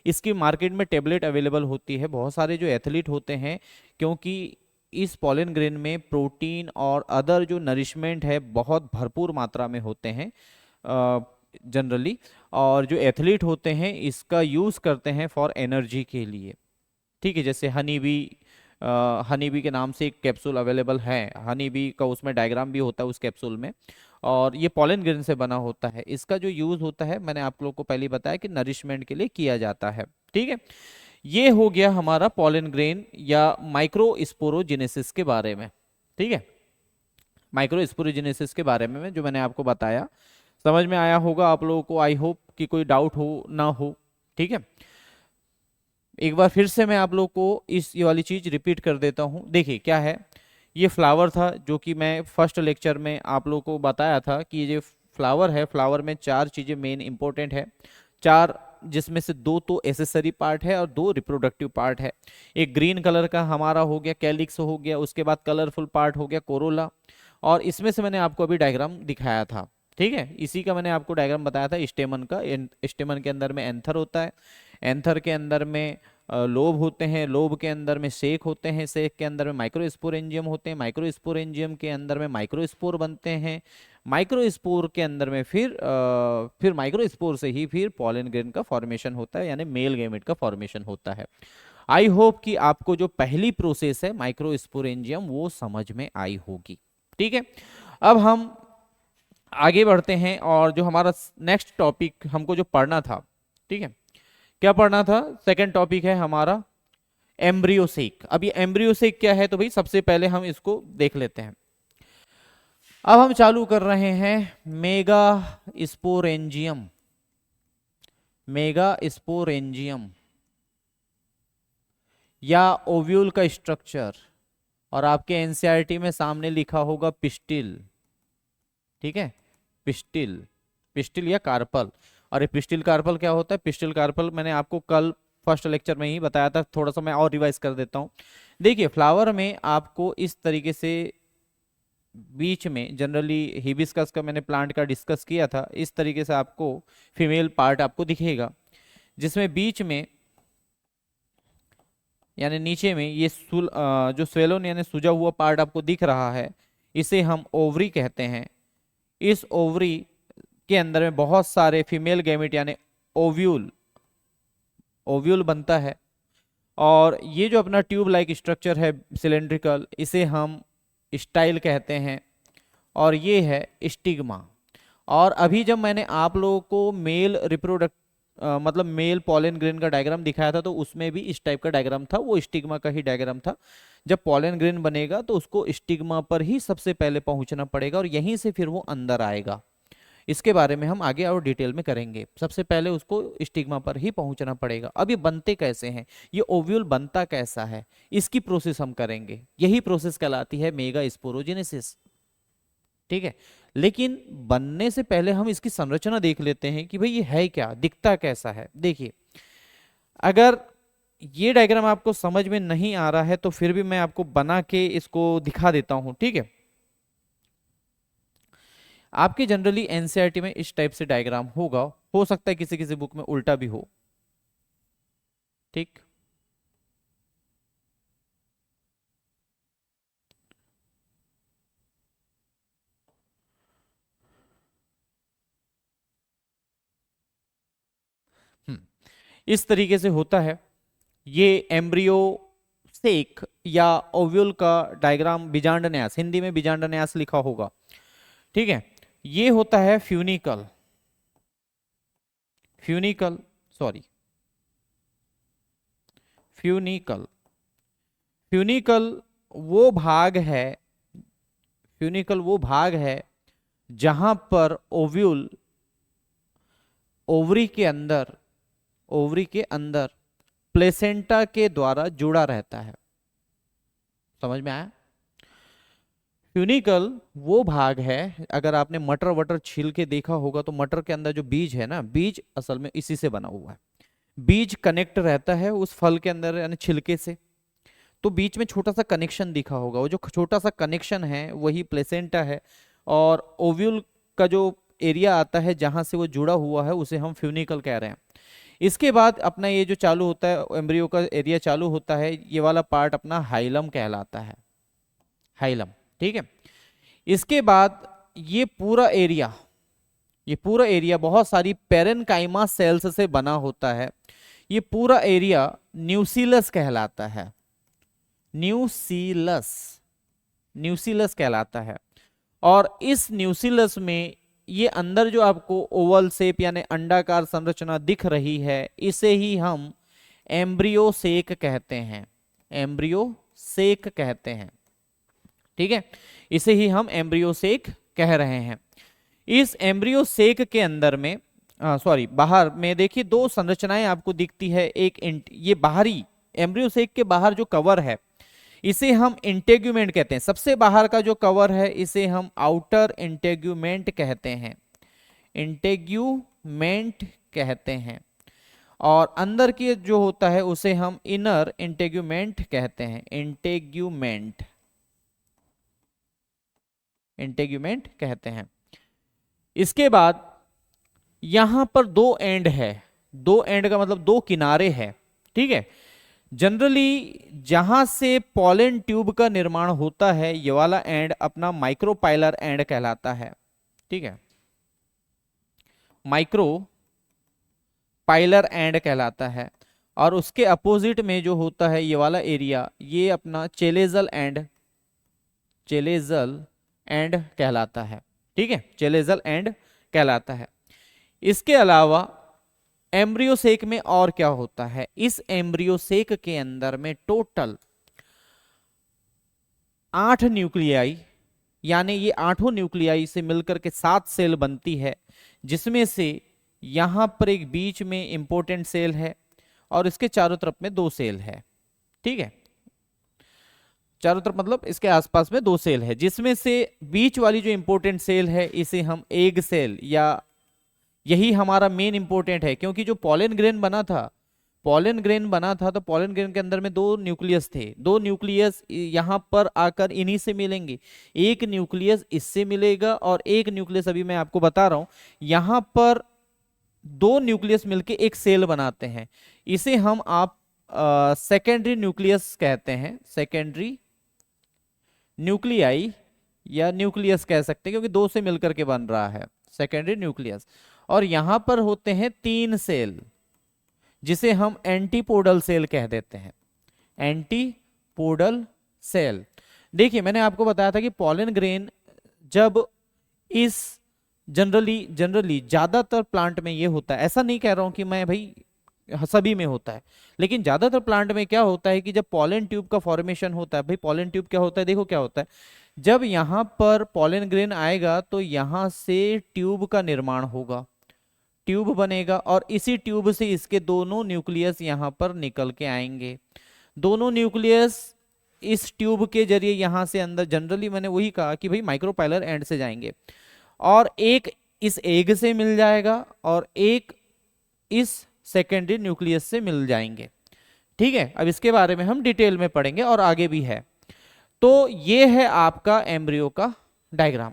इसकी मार्केट में टेबलेट अवेलेबल होती है। बहुत सारे जो एथलीट होते हैं, क्योंकि इस पॉलन ग्रेन में प्रोटीन और अदर जो नरिशमेंट है बहुत भरपूर मात्रा में होते हैं जनरली, और जो एथलीट होते हैं इसका यूज़ करते हैं फॉर एनर्जी के लिए। ठीक है, जैसे हनी बी, हनी बी के नाम से एक कैप्सूल अवेलेबल है, हनी बी का उसमें डायग्राम भी होता है उस कैप्सूल में, और ये पॉलन ग्रेन से बना होता है। इसका जो यूज़ होता है मैंने आप लोगों को पहले ही बताया कि नरिशमेंट के लिए किया जाता है। ठीक है, ये हो गया हमारा पॉलन ग्रेन या माइक्रोस्पोरोजेनेसिस के बारे में। ठीक है, माइक्रोस्पोरोजेनेसिस के बारे में जो मैंने आपको बताया, समझ में आया होगा आप लोगों को। आई होप कि कोई डाउट हो ना हो। ठीक है, एक बार फिर से मैं आप लोग को ये वाली चीज रिपीट कर देता हूं। देखिए क्या है, ये फ्लावर था जो कि मैं फर्स्ट लेक्चर में आप लोग को बताया था कि ये फ्लावर है, फ्लावर में चार चीजें मेन इंपॉर्टेंट है, चार, जिसमें से दो तो एसेसरी पार्ट है और दो रिप्रोडक्टिव पार्ट है। एक ग्रीन कलर का हमारा हो गया कैलिक्स हो गया, उसके बाद कलरफुल पार्ट हो गया कोरोला, और इसमें से मैंने आपको अभी डायग्राम दिखाया था। ठीक है, इसी का मैंने आपको डायग्राम बताया था स्टेमन का। स्टेमन के अंदर में एंथर होता है, एंथर के अंदर में लोब होते हैं, लोब के अंदर में सेक होते हैं, सेक के अंदर में माइक्रोस्पोरेंजियम होते हैं, माइक्रोस्पोरेंजियम के अंदर में माइक्रोस्पोर बनते हैं, माइक्रोस्पोर के अंदर में फिर माइक्रोस्पोर से ही फिर पॉलन ग्रेन का फॉर्मेशन होता है, यानी मेल गैमेट का फॉर्मेशन होता है। आई होप कि आपको जो पहली प्रोसेस है माइक्रोस्पोरेंजियम वो समझ में आई होगी। ठीक है, अब हम आगे बढ़ते हैं और जो हमारा नेक्स्ट टॉपिक हमको जो पढ़ना था, ठीक है, क्या पढ़ना था, सेकंड टॉपिक है हमारा एम्ब्रियोसेक। अब ये एम्ब्रियोसेक क्या है, तो भाई सबसे पहले हम इसको देख लेते हैं। अब हम चालू कर रहे हैं मेगा स्पोरेंजियम, मेगा स्पोरेंजियम या ओव्यूल का स्ट्रक्चर, और आपके एनसीईआरटी में सामने लिखा होगा पिस्टिल। ठीक है, पिस्टिल, पिस्टिल या कार्पल। और ये पिस्टिल कार्पल क्या होता है, पिस्टिल कार्पल मैंने आपको कल फर्स्ट लेक्चर में ही बताया था, थोड़ा सा मैं और रिवाइज कर देता हूँ। देखिए फ्लावर में आपको इस तरीके से बीच में, जनरली हिबिस्कस का मैंने प्लांट का डिस्कस किया था, इस तरीके से आपको फीमेल पार्ट आपको दिखेगा, जिसमें बीच में यानी नीचे में ये जो स्वेलोन यानी सूजा हुआ पार्ट आपको दिख रहा है, इसे हम ओवरी कहते हैं। इस ओवरी के अंदर में बहुत सारे फीमेल गैमेट यानी ओव्यूल, ओव्यूल बनता है, और ये जो अपना ट्यूब लाइक स्ट्रक्चर है सिलेंड्रिकल, इसे हम स्टाइल कहते हैं, और ये है स्टिग्मा। और अभी जब मैंने आप लोगों को मेल रिप्रोडक्ट मतलब मेल पॉलन ग्रेन का डायग्राम दिखाया था, तो उसमें भी इस टाइप का डायग्राम था, वो स्टिग्मा का ही डायग्राम था। जब पॉलन ग्रेन बनेगा तो उसको स्टिग्मा पर ही सबसे पहले पहुंचना पड़ेगा, और यहीं से फिर वो अंदर आएगा। इसके बारे में हम आगे और डिटेल में करेंगे। सबसे पहले उसको स्टिग्मा पर ही पहुंचना पड़ेगा। अब ये बनते कैसे हैं, ये ओव्यूल बनता कैसा है, इसकी प्रोसेस हम करेंगे। यही प्रोसेस कहलाती है मेगा स्पोरोजेनेसिस। ठीक है, लेकिन बनने से पहले हम इसकी संरचना देख लेते हैं कि भाई ये है क्या, दिखता कैसा है। देखिए, अगर ये डायग्राम आपको समझ में नहीं आ रहा है तो फिर भी मैं आपको बना के इसको दिखा देता हूं। ठीक है, आपके जनरली एनसीईआरटी में इस टाइप से डायग्राम होगा, हो सकता है किसी किसी बुक में उल्टा भी हो। ठीक, इस तरीके से होता है। ये एम्ब्रियो सेक या ओव्यूल का डायग्राम, बीजांडन्यास, हिंदी में बीजांडन्यास लिखा होगा। ठीक है, ये होता है funicle, funicle sorry funicle. Funicle वो भाग है, फ्यूनिकल वो भाग है जहां पर ओव्यूल ओवरी के अंदर, ओवरी के अंदर प्लेसेंटा के द्वारा जुड़ा रहता है। समझ में आया? फ्यूनिकल वो भाग है, अगर आपने मटर वटर छील के देखा होगा तो मटर के अंदर जो बीज है ना, बीज असल में इसी से बना हुआ है। बीज कनेक्ट रहता है उस फल के अंदर यानी छिलके से, तो बीच में छोटा सा कनेक्शन दिखा होगा, वो जो छोटा सा कनेक्शन है वही प्लेसेंटा है। और ओव्यूल का जो एरिया आता है जहां से वो जुड़ा हुआ है उसे हम फ्यूनिकल कह रहे हैं। इसके बाद अपना ये जो चालू होता है एम्ब्रियो का एरिया चालू होता है, ये वाला पार्ट अपना हाइलम कहलाता है, हाइलम। ठीक है, इसके बाद ये पूरा एरिया, ये पूरा एरिया बहुत सारी पेरेन्काइमा सेल्स से बना होता है। ये पूरा एरिया न्यूसीलस कहलाता है, न्यूसीलस, न्यूसीलस कहलाता है। और इस न्यूसीलस में ये अंदर जो आपको ओवल शेप यानी अंडाकार संरचना दिख रही है, इसे ही हम एम्ब्रियो सेक कहते हैं, एम्ब्रियो सेक कहते हैं। ठीक है, इसे ही हम एम्ब्रियो सेक कह रहे हैं। इस एम्ब्रियो सेक के अंदर में सॉरी बाहर में देखिए दो संरचनाएं आपको दिखती है। एक ये बाहरी एम्ब्रियो सेक के बाहर जो कवर है इसे हम इंटेग्यूमेंट कहते हैं। सबसे बाहर का जो कवर है इसे हम आउटर इंटेग्यूमेंट कहते हैं, इंटेग्यूमेंट कहते हैं। और अंदर की जो होता है उसे हम इनर इंटेग्यूमेंट कहते हैं, इंटेग्यूमेंट, इंटेग्यूमेंट कहते हैं। इसके बाद यहां पर दो एंड है, दो एंड का मतलब दो किनारे हैं। ठीक है, जनरली जहां से पॉलन ट्यूब का निर्माण होता है ये वाला एंड अपना माइक्रोपाइलर एंड कहलाता है। ठीक है, माइक्रोपाइलर एंड कहलाता है। और उसके अपोजिट में जो होता है ये वाला एरिया, ये अपना चेलेजल एंड, चेलेजल एंड कहलाता है। ठीक है, चेलेजल एंड कहलाता है। इसके अलावा एम्ब्रियो सेक में और क्या होता है, इस एम्ब्रियो सेक के अंदर में टोटल 8 न्यूक्लियाई, यानी ये 8 न्यूक्लियाई से मिलकर के 7 सेल बनती है, जिसमें से यहां पर एक बीच में इंपॉर्टेंट सेल है और इसके चारों तरफ में 2 सेल है। ठीक है, चारों तरफ मतलब इसके आसपास में 2 सेल है, जिसमें से बीच वाली जो इंपॉर्टेंट सेल है इसे हम एग सेल, या यही हमारा मेन इंपॉर्टेंट है, क्योंकि जो पॉलन ग्रेन बना था, पॉलन ग्रेन बना था तो पॉलन ग्रेन के अंदर में 2 न्यूक्लियस थे। 2 न्यूक्लियस यहां पर आकर इन्हीं से मिलेंगे, एक न्यूक्लियस इससे मिलेगा और एक न्यूक्लियस अभी मैं आपको बता रहा हूं यहां पर 2 न्यूक्लियस मिलके एक सेल बनाते हैं। इसे हम आप सेकेंडरी न्यूक्लियस कहते हैं, सेकेंडरी न्यूक्लियाई या न्यूक्लियस कह सकते हैं, क्योंकि 2 से मिलकर के बन रहा है सेकेंडरी न्यूक्लियस। और यहां पर होते हैं 3 सेल जिसे हम एंटीपोडल सेल कह देते हैं, एंटीपोडल सेल। देखिए मैंने आपको बताया था कि पॉलन ग्रेन जब इस जनरली ज्यादातर प्लांट में ये होता है, ऐसा नहीं कह रहा हूं कि मैं भाई सभी में होता है, लेकिन ज्यादातर प्लांट में क्या होता है कि जब पॉलन ट्यूब का फॉर्मेशन होता है, भाई पॉलन ट्यूब क्या होता है, देखो क्या होता है, जब यहां पर पॉलन ग्रेन आएगा तो यहां से ट्यूब का निर्माण होगा, ट्यूब बनेगा और इसी ट्यूब से इसके दोनों न्यूक्लियस यहां पर निकल के आएंगे। दोनों न्यूक्लियस इस ट्यूब के जरिए यहां से अंदर, जनरली मैंने वही कहा कि भाई माइक्रोपाइलर एंड से जाएंगे, और एक इस एग से मिल जाएगा और एक इस सेकेंडरी न्यूक्लियस से मिल जाएंगे। ठीक है, अब इसके बारे में हम डिटेल में पढ़ेंगे और आगे भी है। तो ये है आपका एम्ब्रियो का डायग्राम।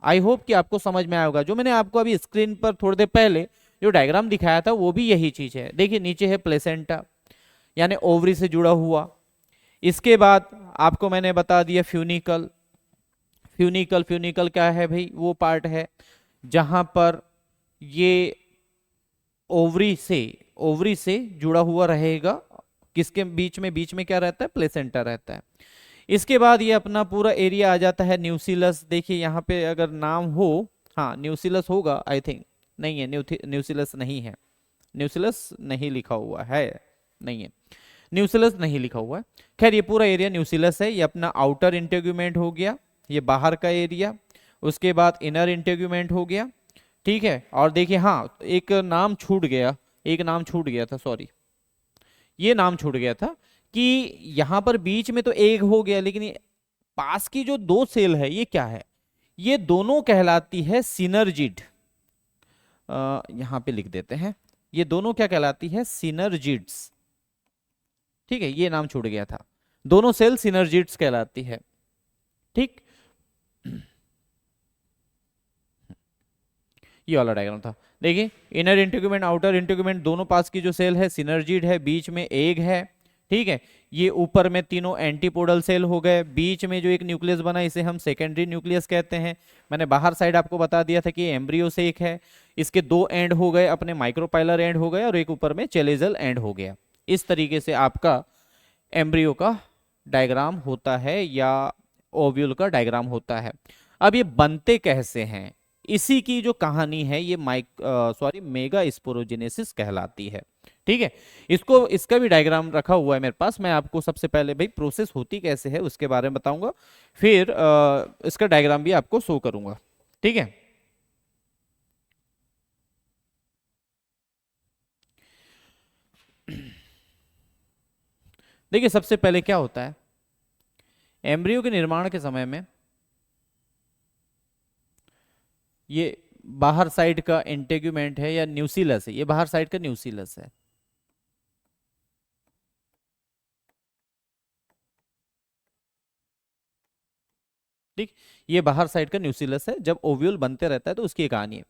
आई होप कि आपको समझ में आया होगा। जो मैंने आपको अभी स्क्रीन पर थोड़ी देर पहले जो डायग्राम दिखाया था वो भी यही चीज है। देखिए नीचे है प्लेसेंटा यानी ओवरी से जुड़ा हुआ। इसके बाद आपको मैंने बता दिया फ्यूनिकल। फ्यूनिकल क्या है भाई, वो पार्ट है जहां पर ये ओवरी से जुड़ा हुआ रहेगा। किसके बीच में क्या रहता है, प्लेसेंटा रहता है। इसके बाद ये अपना पूरा एरिया आ जाता है न्यूसीलस। देखिए यहाँ पे अगर नाम हो, हाँ न्यूसीलस होगा आई थिंक, नहीं है न्यूसीलस नहीं है, न्यूसीलस नहीं लिखा हुआ है, नहीं है न्यूसीलस नहीं लिखा हुआ है। खैर ये पूरा एरिया न्यूसीलस है। ये अपना आउटर इंटेग्यूमेंट हो गया, ये बाहर का एरिया। उसके बाद इनर इंटेग्यूमेंट हो गया। ठीक है, और देखिए हाँ एक नाम छूट गया था, सॉरी ये नाम छूट गया था कि यहां पर बीच में तो एग हो गया, लेकिन ये पास की जो 2 सेल है ये क्या है, ये दोनों कहलाती है सिनर्जिड। यहां पे लिख देते हैं, ये दोनों क्या कहलाती है, सिनर्जिड्स। ठीक है, ये नाम छूट गया था, दोनों सेल सिनर्जिड्स कहलाती है। ठीक, ये वाला डायग्राम था। देखिए इनर इंटीग्यूमेंट आउटर इंटीग्यूमेंट दोनों पास की जो सेल है सिनर्जिड है, बीच में एग है, ठीक है। ये ऊपर में तीनों एंटीपोडल सेल हो गए, बीच में जो एक न्यूक्लियस बना इसे हम सेकेंडरी न्यूक्लियस कहते हैं। मैंने बाहर साइड आपको बता दिया था कि एम्ब्रियो से एक है, इसके दो एंड हो गए, अपने माइक्रोपाइलर एंड हो गए और एक ऊपर में चेलेजल एंड हो गया। इस तरीके से आपका एम्ब्रियो का डायग्राम होता है या ओव्यूल का डायग्राम होता है। अब ये बनते कैसे हैं, इसी की जो कहानी है ये मेगा स्पोरोजेनेसिस कहलाती है, ठीक है। इसका भी डायग्राम रखा हुआ है मेरे पास। मैं आपको सबसे पहले भाई प्रोसेस होती कैसे है उसके बारे में बताऊंगा, फिर इसका डायग्राम भी आपको शो करूंगा, ठीक है। देखिए सबसे पहले क्या होता है, एम्ब्रियो के निर्माण के समय में ये बाहर साइड का इंटेग्यूमेंट है या न्यूसिलस है, ये बाहर साइड का न्यूसिलस है, ठीक। ये बाहर साइड का न्यूसिलस है। जब ओव्यूल बनते रहता है तो उसकी कहानी है।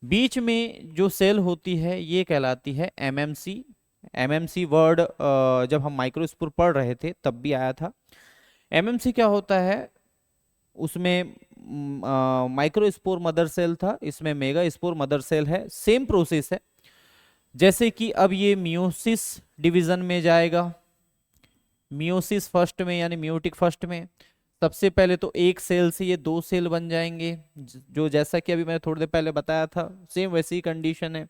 बीच में जो सेल होती है ये कहलाती है एमएमसी। एमएमसी वर्ड जब हम माइक्रोस्पोर पढ़ रहे थे तब भी आया था। एमएमसी क्या होता है, उसमें माइक्रोस्पोर मदर सेल था, इसमें मेगा स्पोर मदर सेल है। सेम प्रोसेस है, जैसे कि अब ये मियोसिस डिवीजन में जाएगा, मियोसिस फर्स्ट में यानी मियोटिक फर्स्ट में सबसे पहले तो एक सेल से ये दो सेल बन जाएंगे, जो जैसा कि अभी मैंने थोड़ी देर पहले बताया था सेम वैसी ही कंडीशन है।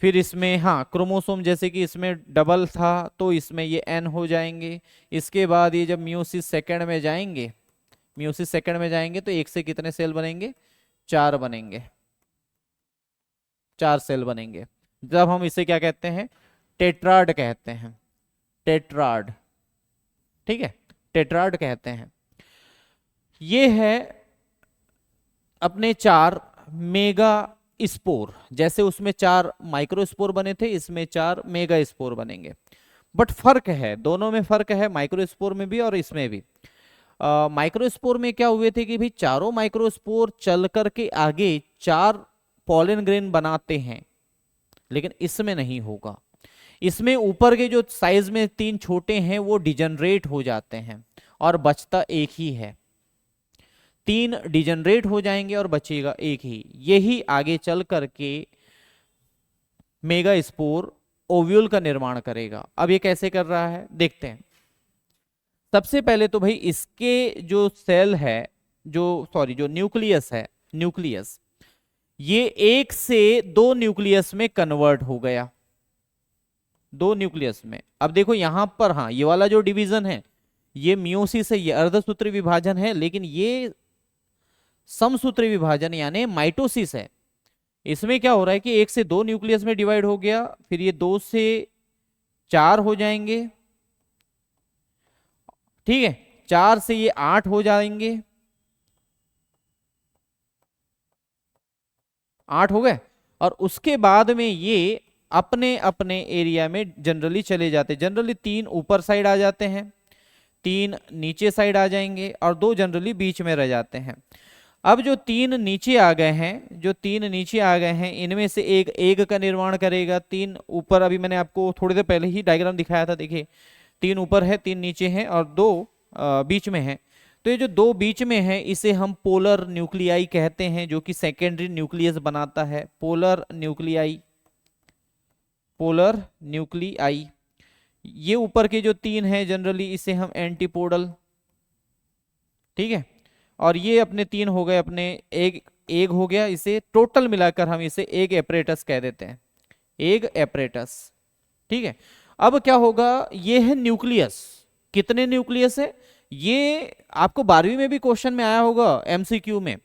फिर इसमें हाँ क्रोमोसोम जैसे कि इसमें डबल था तो इसमें ये एन हो जाएंगे। इसके बाद ये जब मियोसिस सेकंड में जाएंगे, मियोसिस सेकंड में जाएंगे तो एक से कितने सेल बनेंगे, चार बनेंगे, चार सेल बनेंगे। जब हम इसे क्या कहते हैं, टेट्राड कहते हैं, टेट्राड, ठीक है, टेट्राड कहते हैं। ये है अपने चार मेगा स्पोर, जैसे उसमें चार माइक्रो स्पोर बने थे इसमें चार मेगा स्पोर बनेंगे। बट फर्क है, दोनों में फर्क है, माइक्रो स्पोर में भी और इसमें भी। माइक्रो स्पोर में क्या हुए थे कि भाई चारों माइक्रो स्पोर चल करके आगे चार पॉलन ग्रेन बनाते हैं, लेकिन इसमें नहीं होगा। इसमें ऊपर के जो साइज में तीन छोटे हैं वो डिजनरेट हो जाते हैं और बचता एक ही है। तीन डिजनरेट हो जाएंगे और बचेगा एक ही। यही आगे चल करके मेगा स्पोर ओव्यूल का निर्माण करेगा। अब ये कैसे कर रहा है देखते हैं। सबसे पहले तो भाई इसके जो सेल है, जो न्यूक्लियस है, न्यूक्लियस ये एक से दो न्यूक्लियस में कन्वर्ट हो गया, दो न्यूक्लियस में। अब देखो यहां पर हाँ ये वाला जो डिवीजन है ये मियोसिस है, ये अर्धसूत्री विभाजन है, लेकिन ये समसूत्री विभाजन यानी माइटोसिस है। इसमें क्या हो रहा है कि एक से दो न्यूक्लियस में डिवाइड हो गया, फिर ये दो से चार हो जाएंगे, ठीक है, चार से ये आठ हो जाएंगे, आठ हो गए। और उसके बाद में ये अपने अपने एरिया में जनरली चले जाते, जनरली तीन ऊपर साइड आ जाते हैं, तीन नीचे साइड आ जाएंगे और दो जनरली बीच में रह जाते हैं। अब जो तीन नीचे आ गए हैं, जो तीन नीचे आ गए हैं इनमें से एक एग का निर्माण करेगा। तीन ऊपर, अभी मैंने आपको थोड़ी देर पहले ही डायग्राम दिखाया था, देखिए तीन ऊपर है तीन नीचे हैं और दो बीच में है। तो ये जो दो बीच में है इसे हम पोलर न्यूक्लियाई कहते हैं, जो कि सेकेंडरी न्यूक्लियस बनाता है। Polar nuclei, polar nuclei. ये ऊपर के जो तीन है जनरली इसे हम एंटीपोडल, ठीक है, और ये अपने तीन हो गए, अपने एग हो गया। इसे टोटल मिलाकर हम इसे एग एपरेटस कह देते हैं, एग एपरेटस, ठीक है। अब क्या होगा, ये है न्यूक्लियस। कितने न्यूक्लियस है, ये आपको 12वीं में भी क्वेश्चन में आया होगा एमसीक्यू में,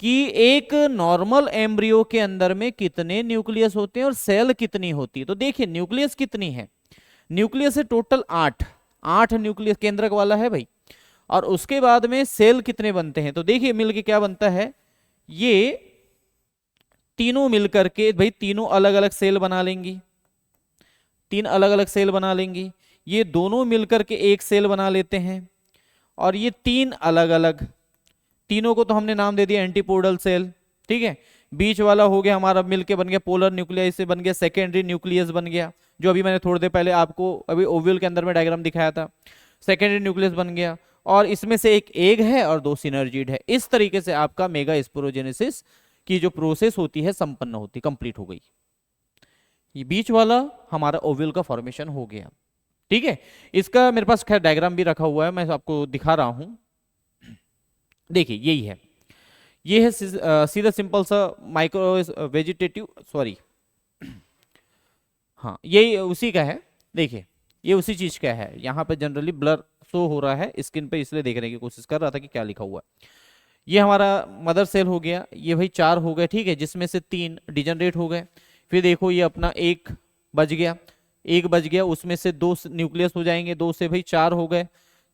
कि एक नॉर्मल एम्ब्रियो के अंदर में कितने न्यूक्लियस होते हैं और सेल कितनी होती है। तो देखिए न्यूक्लियस कितनी है, न्यूक्लियस है टोटल 8, 8 न्यूक्लियस केंद्रक वाला है भाई। और उसके बाद में सेल कितने बनते हैं, तो देखिए मिलके क्या बनता है, ये तीनों मिलकर के भाई तीनों अलग अलग सेल बना लेंगी, तीन अलग अलग सेल बना लेंगी। ये दोनों मिलकर के एक सेल बना लेते हैं और ये तीन अलग अलग, तीनों को तो हमने नाम दे दिया एंटीपोडल सेल, ठीक है। बीच वाला हो गया हमारा मिलके बन गया पोलर न्यूक्लियस से बन गया सेकेंडरी न्यूक्लियस बन गया, जो अभी मैंने थोड़ी देर पहले आपको अभी ओव्यूल के अंदर में डायग्राम दिखाया था। सेकेंडरी न्यूक्लियस बन गया और इसमें से एक एग है और दो सिनर्जिड है। इस तरीके से आपका मेगा स्पोरोजेनेसिस की जो प्रोसेस होती है संपन्न होती, कंप्लीट हो गई। ये बीच वाला हमारा ओव्यूल का फॉर्मेशन हो गया। ठीक है, इसका मेरे पास खैर डायग्राम भी रखा हुआ है, मैं आपको दिखा रहा हूं। देखिए यही है, ये है सीधा सिंपल सा माइक्रो वेजिटेटिव, सॉरी हाँ यही उसी का है। देखिए ये उसी चीज का है, यहाँ पे जनरली ब्लर शो हो रहा है स्क्रीन पे, इसलिए देखने की कोशिश कर रहा था कि क्या लिखा हुआ है। ये हमारा मदर सेल हो गया, ये भाई 4 हो गए, ठीक है, जिसमें से 3 डिजनरेट हो गए। फिर देखो ये अपना एक बच गया, एक बच गया, उसमें से 2 न्यूक्लियस हो जाएंगे, 2 से भाई 4 हो गए,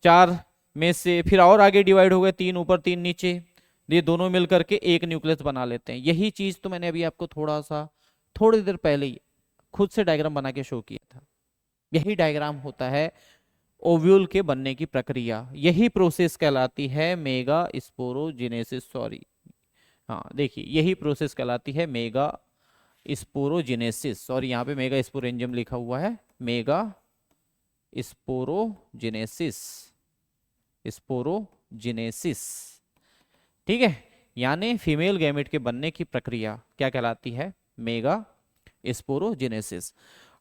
4 में से फिर और आगे डिवाइड हो गए, 3 ऊपर 3 नीचे, ये दोनों मिल करके एक न्यूक्लियस बना लेते हैं। यही चीज तो मैंने अभी आपको थोड़ी देर पहले ही खुद से डायग्राम बना के शो किया था। यही डायग्राम होता है ओव्यूल के बनने की प्रक्रिया, यही प्रोसेस कहलाती है मेगा स्पोरोजेनेसिस, सॉरी हाँ देखिए यही प्रोसेस कहलाती है मेगा स्पोरोजेनेसिस, और यहाँ पे मेगा स्पोरेंजियम लिखा हुआ है, मेगा स्पोरोजेनेसिस, स्पोरोजेनेसिस, ठीक है, यानी फीमेल गैमेट के बनने की प्रक्रिया क्या कहलाती है, मेगा स्पोरोजेनेसिस।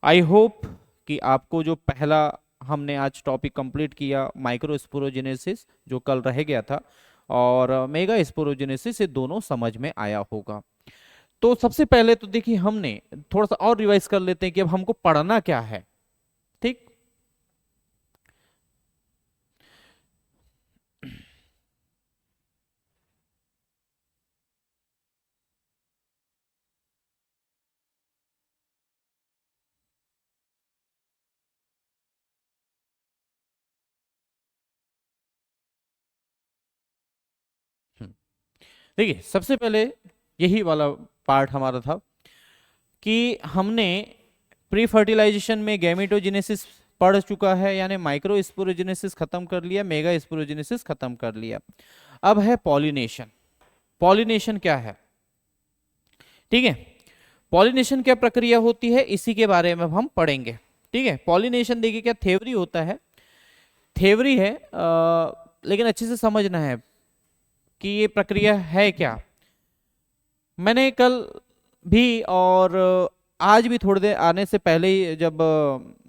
आई होप कि आपको जो पहला हमने आज टॉपिक कंप्लीट किया माइक्रो स्पोरोजेनेसिस जो कल रह गया था और मेगा स्पोरोजेनेसिस, ये दोनों समझ में आया होगा। तो सबसे पहले तो देखिए हमने थोड़ा सा और रिवाइज कर लेते हैं कि अब हमको पढ़ना क्या है। ठीक, देखिए सबसे पहले यही वाला पार्ट हमारा था कि हमने प्री फर्टिलाइजेशन में गैमेटोजेनेसिस पढ़ चुका है, यानी माइक्रो स्पोरोजेनेसिस खत्म कर लिया, मेगा स्पोरोजेनेसिस खत्म कर लिया। अब है पॉलिनेशन। पॉलिनेशन क्या है, ठीक है, पॉलिनेशन क्या प्रक्रिया होती है इसी के बारे में हम पढ़ेंगे। ठीक है, पॉलिनेशन देखिए क्या थ्योरी होता है, थ्योरी है लेकिन अच्छे से समझना है कि ये प्रक्रिया है क्या। मैंने कल भी और आज भी थोड़ी देर आने से पहले ही जब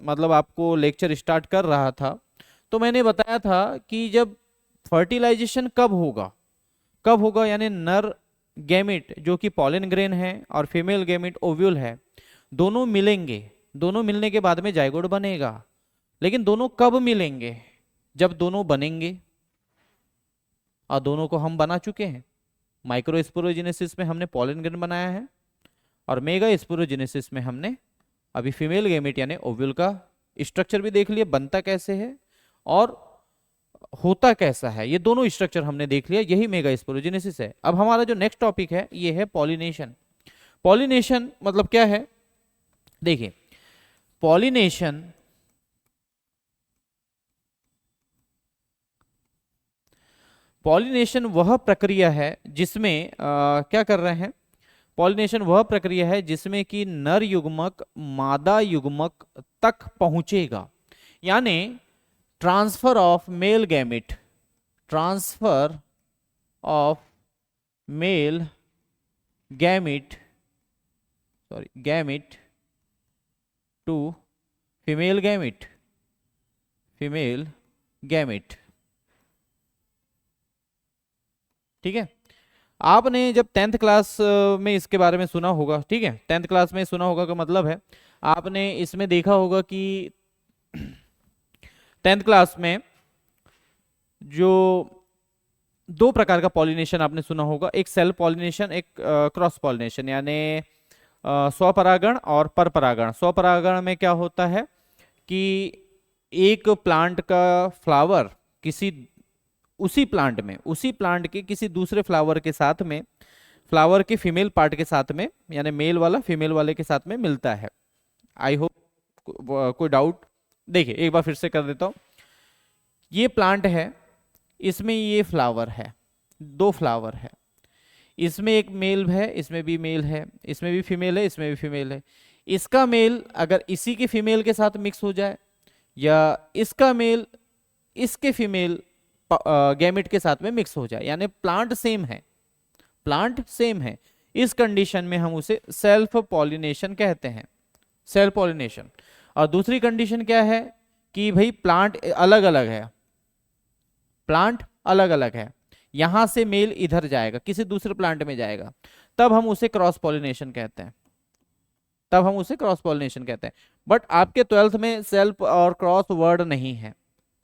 मतलब आपको लेक्चर स्टार्ट कर रहा था तो मैंने बताया था कि जब फर्टिलाइजेशन कब होगा यानी नर गैमेट जो कि पॉलन ग्रेन है और फीमेल गैमेट ओव्यूल है, दोनों मिलेंगे, दोनों मिलने के बाद में जाइगोट बनेगा। लेकिन दोनों कब मिलेंगे, जब दोनों बनेंगे, और दोनों को हम बना चुके हैं। माइक्रो स्पोरोजेनेसिस में हमने पॉलन ग्रेन बनाया है और मेगा स्पोरोजेनेसिस में हमने अभी फीमेल गैमेट यानी ओव्यूल का स्ट्रक्चर भी देख लिया, बनता कैसे है और होता कैसा है, ये दोनों स्ट्रक्चर हमने देख लिया, यही मेगा स्पोरोजेनेसिस है। अब हमारा जो नेक्स्ट टॉपिक है ये है पॉलिनेशन। पॉलिनेशन मतलब क्या है, देखिए पॉलिनेशन पॉलिनेशन वह प्रक्रिया है जिसमें क्या कर रहे हैं, पॉलिनेशन वह प्रक्रिया है जिसमें कि नर युग्मक मादा युग्मक तक पहुंचेगा, यानी transfer of male gamete, transfer of male gamete, sorry gamete to female gamete, female gamete. ठीक है, आपने जब 10th क्लास में इसके बारे में सुना होगा, ठीक है 10th क्लास में सुना होगा का मतलब है आपने इसमें देखा होगा कि 10th क्लास में जो 2 प्रकार का पॉलिनेशन आपने सुना होगा, एक सेल्फ पॉलिनेशन, एक क्रॉस पॉलिनेशन, यानी स्वपरागण और परपरागण। स्वपरागण में क्या होता है कि एक प्लांट का फ्लावर किसी उसी प्लांट के किसी दूसरे फ्लावर के साथ में, फ्लावर के फीमेल पार्ट के साथ में, यानी मेल वाला फीमेल वाले के साथ में मिलता है। आई होप कोई डाउट, देखिए एक बार फिर से कर देता हूं। ये प्लांट है, इसमें ये फ्लावर है, 2 फ्लावर है, इसमें एक मेल है, इसमें भी मेल है, इसमें भी फीमेल है, इसमें भी फीमेल है। इसका मेल अगर इसी के फीमेल के साथ मिक्स हो जाए, या इसका मेल इसके फीमेल गैमेट के साथ में मिक्स हो जाए, यानी प्लांट सेम है, प्लांट सेम है, इस कंडीशन में हम उसे सेल्फ पॉलिनेशन कहते हैं, सेल्फ पॉलिनेशन। और दूसरी कंडीशन क्या है कि भाई प्लांट अलग अलग है, प्लांट अलग अलग है, यहां से मेल इधर जाएगा, किसी दूसरे प्लांट में जाएगा, तब हम उसे क्रॉस पॉलिनेशन कहते हैं, तब हम उसे क्रॉस पॉलिनेशन कहते हैं। बट आपके 12th में सेल्फ और क्रॉस वर्ड नहीं है,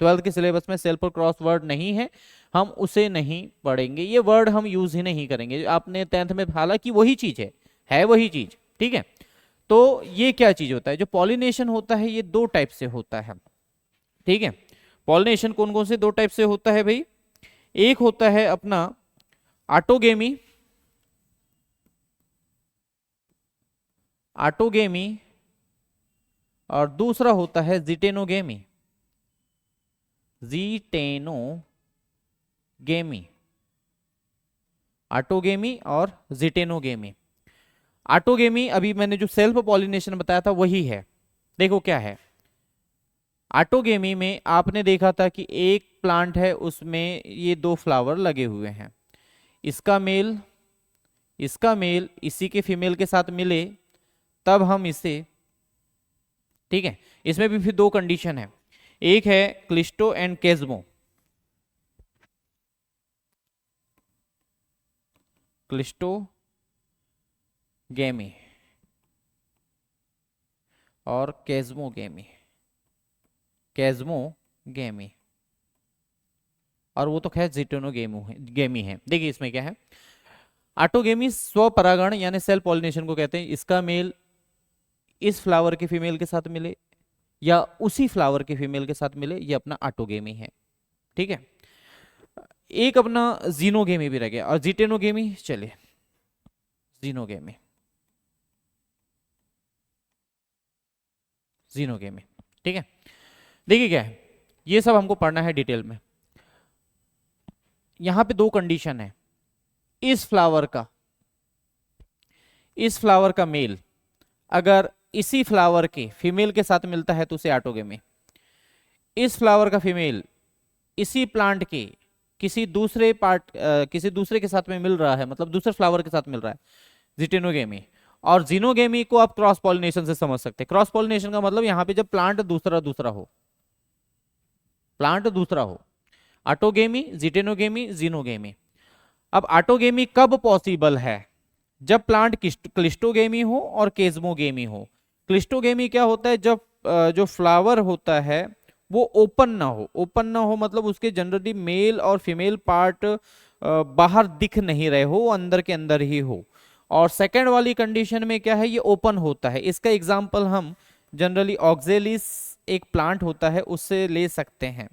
12th के सिलेबस में सेल्फ और क्रॉस वर्ड नहीं है, हम उसे नहीं पढ़ेंगे, ये वर्ड हम यूज ही नहीं करेंगे। आपने 10th में, हालांकि वही चीज है वही चीज, ठीक है। तो ये क्या चीज होता है, जो पॉलिनेशन होता है ये दो टाइप से होता है, ठीक है। पॉलिनेशन कौन कौन से दो टाइप से होता है भाई, एक होता है अपना ऑटोगेमी, ऑटोगेमी, और दूसरा होता है जिटेनोगेमी, जिटेनोगेमी, ऑटोगेमी और जिटेनोगेमी। ऑटोगेमी अभी मैंने जो सेल्फ पॉलिनेशन बताया था वही है। देखो क्या है, ऑटोगेमी में आपने देखा था कि एक प्लांट है, उसमें ये दो फ्लावर लगे हुए हैं, इसका मेल इसी के फीमेल के साथ मिले तब हम इसे, ठीक है। इसमें भी फिर दो कंडीशन है, एक है क्लिस्टो एंड केज्मो, क्लिस्टोगेमी और केज्मोगेमी, केज्मोगेमी, और वो तो खैर जिटेनोगेमी है। देखिए इसमें क्या है, ऑटोगेमी स्वपरागण यानी सेल्फ पॉलिनेशन को कहते हैं, इसका मेल इस फ्लावर के फीमेल के साथ मिले या उसी फ्लावर के फीमेल के साथ मिले, ये अपना ऑटोगेमी है, ठीक है। एक अपना जीनोगेमी भी रह गया, और जिटेनोगेमी, चलिए जीनोगेमी, जीनोगेमी, ठीक है। देखिए क्या है, ये सब हमको पढ़ना है डिटेल में। यहां पे दो कंडीशन है, इस फ्लावर का मेल अगर इसी फ्लावर के फीमेल के साथ मिलता है तो उसे ऑटोगेमी, इस फ्लावर का फीमेल इसी प्लांट के किसी दूसरे के साथ में मिल रहा है, मतलब दूसरे फ्लावर के साथ मिल रहा है, जिटेनोगेमी। और जीनोगेमी को आप क्रॉस पॉलिनेशन से समझ सकते हैं। क्रॉस पॉलिनेशन का मतलब यहां पे जब प्लांट दूसरा हो, प्लांट दूसरा हो, ऑटोगेमी, जिटेनोगेमी, जीनोगेमी। अब ऑटोगेमी कब पॉसिबल है, जब प्लांट क्लिस्टोगेमी हो और केज्मोगेमी हो। क्लिस्टोगेमी क्या होता है, जब जो फ्लावर होता है वो ओपन ना हो, ओपन ना हो मतलब उसके जनरली मेल और फीमेल पार्ट बाहर दिख नहीं रहे हो, वो अंदर के अंदर ही हो। और सेकंड वाली कंडीशन में क्या है, ये ओपन होता है। इसका एग्जांपल हम जनरली ऑक्जेलिस एक प्लांट होता है उससे ले सकते हैं।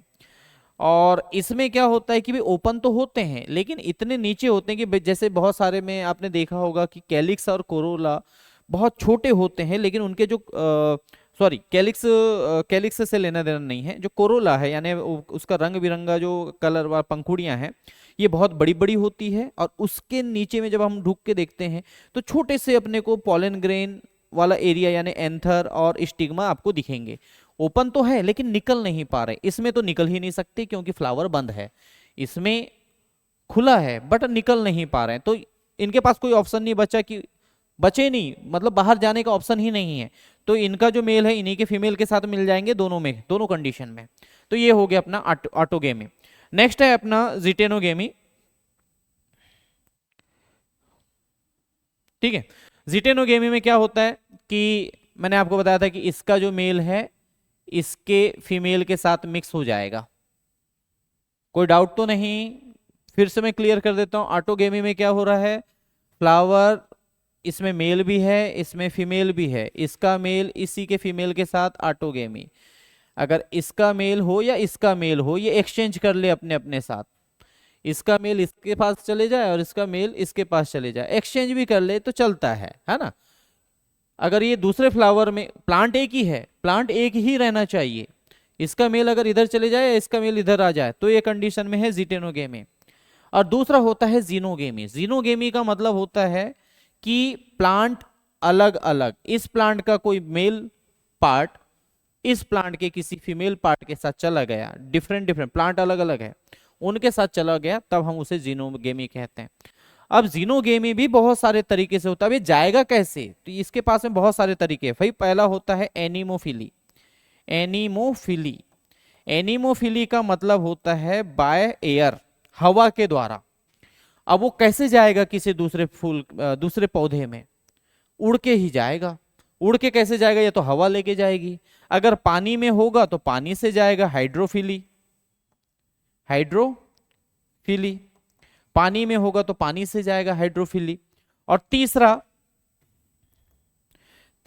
और इसमें क्या होता है कि भाई ओपन तो होते हैं लेकिन इतने नीचे होते हैं कि जैसे बहुत सारे में आपने देखा होगा कि कैलिक्स और कोरोला बहुत छोटे होते हैं, लेकिन उनके जो सॉरी कैलिक्स से लेना देना नहीं है, जो कोरोला है यानी उसका रंग बिरंगा जो कलर व पंखुड़ियां हैं ये बहुत बड़ी बड़ी होती है, और उसके नीचे में जब हम ढुक के देखते हैं तो छोटे से अपने को पॉलन ग्रेन वाला एरिया यानी एंथर और स्टिग्मा आपको दिखेंगे। ओपन तो है लेकिन निकल नहीं पा रहे, इसमें तो निकल ही नहीं सकते क्योंकि फ्लावर बंद है, इसमें खुला है बट निकल नहीं पा रहे हैं, तो इनके पास कोई ऑप्शन नहीं बचा, कि बचे नहीं मतलब बाहर जाने का ऑप्शन ही नहीं है, तो इनका जो मेल है इन्हीं के फीमेल के साथ मिल जाएंगे दोनों में, दोनों कंडीशन में। तो ये हो गया अपना ऑटोगेमी। नेक्स्ट है अपना जिटेनोगेमी, ठीक है। जिटेनोगेमी में क्या होता है कि मैंने आपको बताया था कि इसका जो मेल है इसके फीमेल के साथ मिक्स हो जाएगा, कोई डाउट तो नहीं, फिर से मैं क्लियर कर देता हूं। ऑटोगेमी में क्या हो रहा है, फ्लावर इसमें मेल भी है इसमें फीमेल भी है, इसका मेल इसी के फीमेल के साथ ऑटोगेमी। अगर इसका मेल हो या इसका मेल हो ये एक्सचेंज कर ले अपने अपने साथ, इसका मेल इसके पास चले जाए और इसका मेल इसके पास चले जाए, एक्सचेंज भी कर ले तो चलता है ना। अगर ये दूसरे फ्लावर में, प्लांट एक ही है, प्लांट एक ही रहना चाहिए, इसका मेल अगर इधर चले जाए या इसका मेल इधर आ जाए तो ये कंडीशन में है जिटेनोगेमी। और दूसरा होता है जीनोगेमी। जीनोगेमी का मतलब होता है कि प्लांट अलग अलग, इस प्लांट का कोई मेल पार्ट इस प्लांट के किसी फीमेल पार्ट के साथ चला गया, डिफरेंट डिफरेंट प्लांट अलग अलग है उनके साथ चला गया, तब हम उसे जीनोगेमी कहते हैं। अब जीनोगेमी भी बहुत सारे तरीके से होता है। अब ये जाएगा कैसे, तो इसके पास में बहुत सारे तरीके हैं भाई। पहला होता है एनिमोफिली। एनिमोफिली, एनिमोफिली का मतलब होता है बाय एयर, हवा के द्वारा। अब वो कैसे जाएगा किसी दूसरे फूल दूसरे पौधे में, उड़ के ही जाएगा। उड़ के कैसे जाएगा, या तो हवा लेके जाएगी, अगर पानी में होगा तो पानी से जाएगा, हाइड्रोफिली। हाइड्रोफिली, पानी में होगा तो पानी से जाएगा, हाइड्रोफिली। और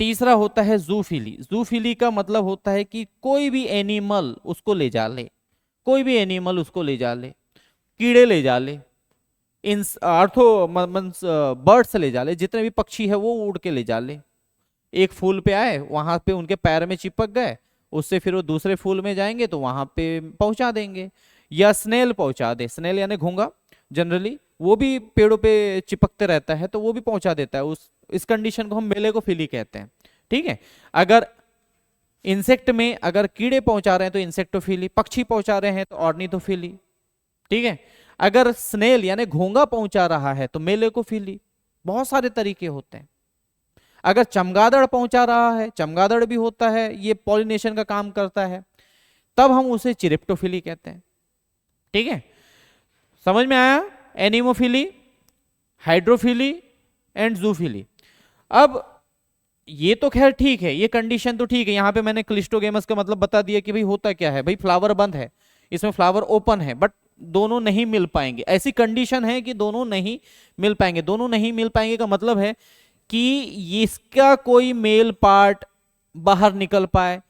तीसरा होता है जूफिली। जूफिली का मतलब होता है कि कोई भी एनिमल उसको ले जा ले, कोई भी एनिमल उसको ले जा ले, कीड़े ले जा ले, इन अर्थो बर्ड्स ले जा ले, जितने भी पक्षी है वो उड़ के ले जा ले। एक फूल पे आए, वहां पे उनके पैर में चिपक गए, उससे फिर वो दूसरे फूल में जाएंगे तो वहां पे पहुंचा देंगे। या स्नेल पहुंचा दे, स्नेल यानी घोंगा, जनरली वो भी पेड़ों पे चिपकते रहता है तो वो भी पहुंचा देता है। इस कंडीशन को हम मेलेगोफिली कहते हैं। ठीक है, अगर इंसेक्ट में अगर कीड़े पहुंचा रहे हैं तो इंसेक्टोफिली, पक्षी पहुंचा रहे हैं तो ऑर्निथोफिली। ठीक है, अगर स्नेल यानी घोंगा पहुंचा रहा है तो मेलेगोफिली। बहुत सारे तरीके होते हैं। अगर चमगादड़ पहुंचा रहा है, चमगादड़ भी होता है, ये पॉलिनेशन का काम करता है, तब हम उसे चिरिप्टोफिली कहते हैं। ठीक है, समझ में आया? Anemophily, hydrophily and zoophily. अब ये तो खैर ठीक है, ये कंडीशन तो ठीक है। यहां पे मैंने क्लिस्टोगेमस का मतलब बता दिया कि भाई होता क्या है। भाई फ्लावर बंद है, इसमें फ्लावर ओपन है, बट दोनों नहीं मिल पाएंगे। ऐसी कंडीशन है कि दोनों नहीं मिल पाएंगे। दोनों नहीं मिल पाएंगे का मतलब है कि इसका कोई मेल पार्ट बाहर निकल पाए,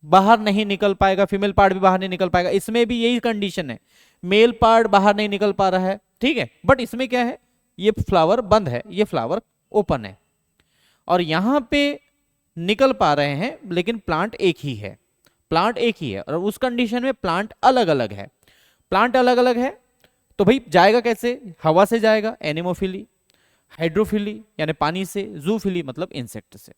बाहर नहीं निकल पाएगा, फीमेल पार्ट भी बाहर नहीं निकल पाएगा। इसमें भी यही कंडीशन है, मेल पार्ट बाहर नहीं निकल पा रहा है। ठीक है, बट इसमें क्या है, ये फ्लावर बंद है, ये फ्लावर ओपन है, और यहां पे निकल पा रहे हैं, लेकिन प्लांट एक ही है। प्लांट एक ही है, और उस कंडीशन में प्लांट अलग अलग है। प्लांट अलग अलग है तो भाई जाएगा कैसे, हवा से जाएगा, एनिमोफिली, हाइड्रोफिली यानी पानी से, जूफिली मतलब इंसेक्ट से।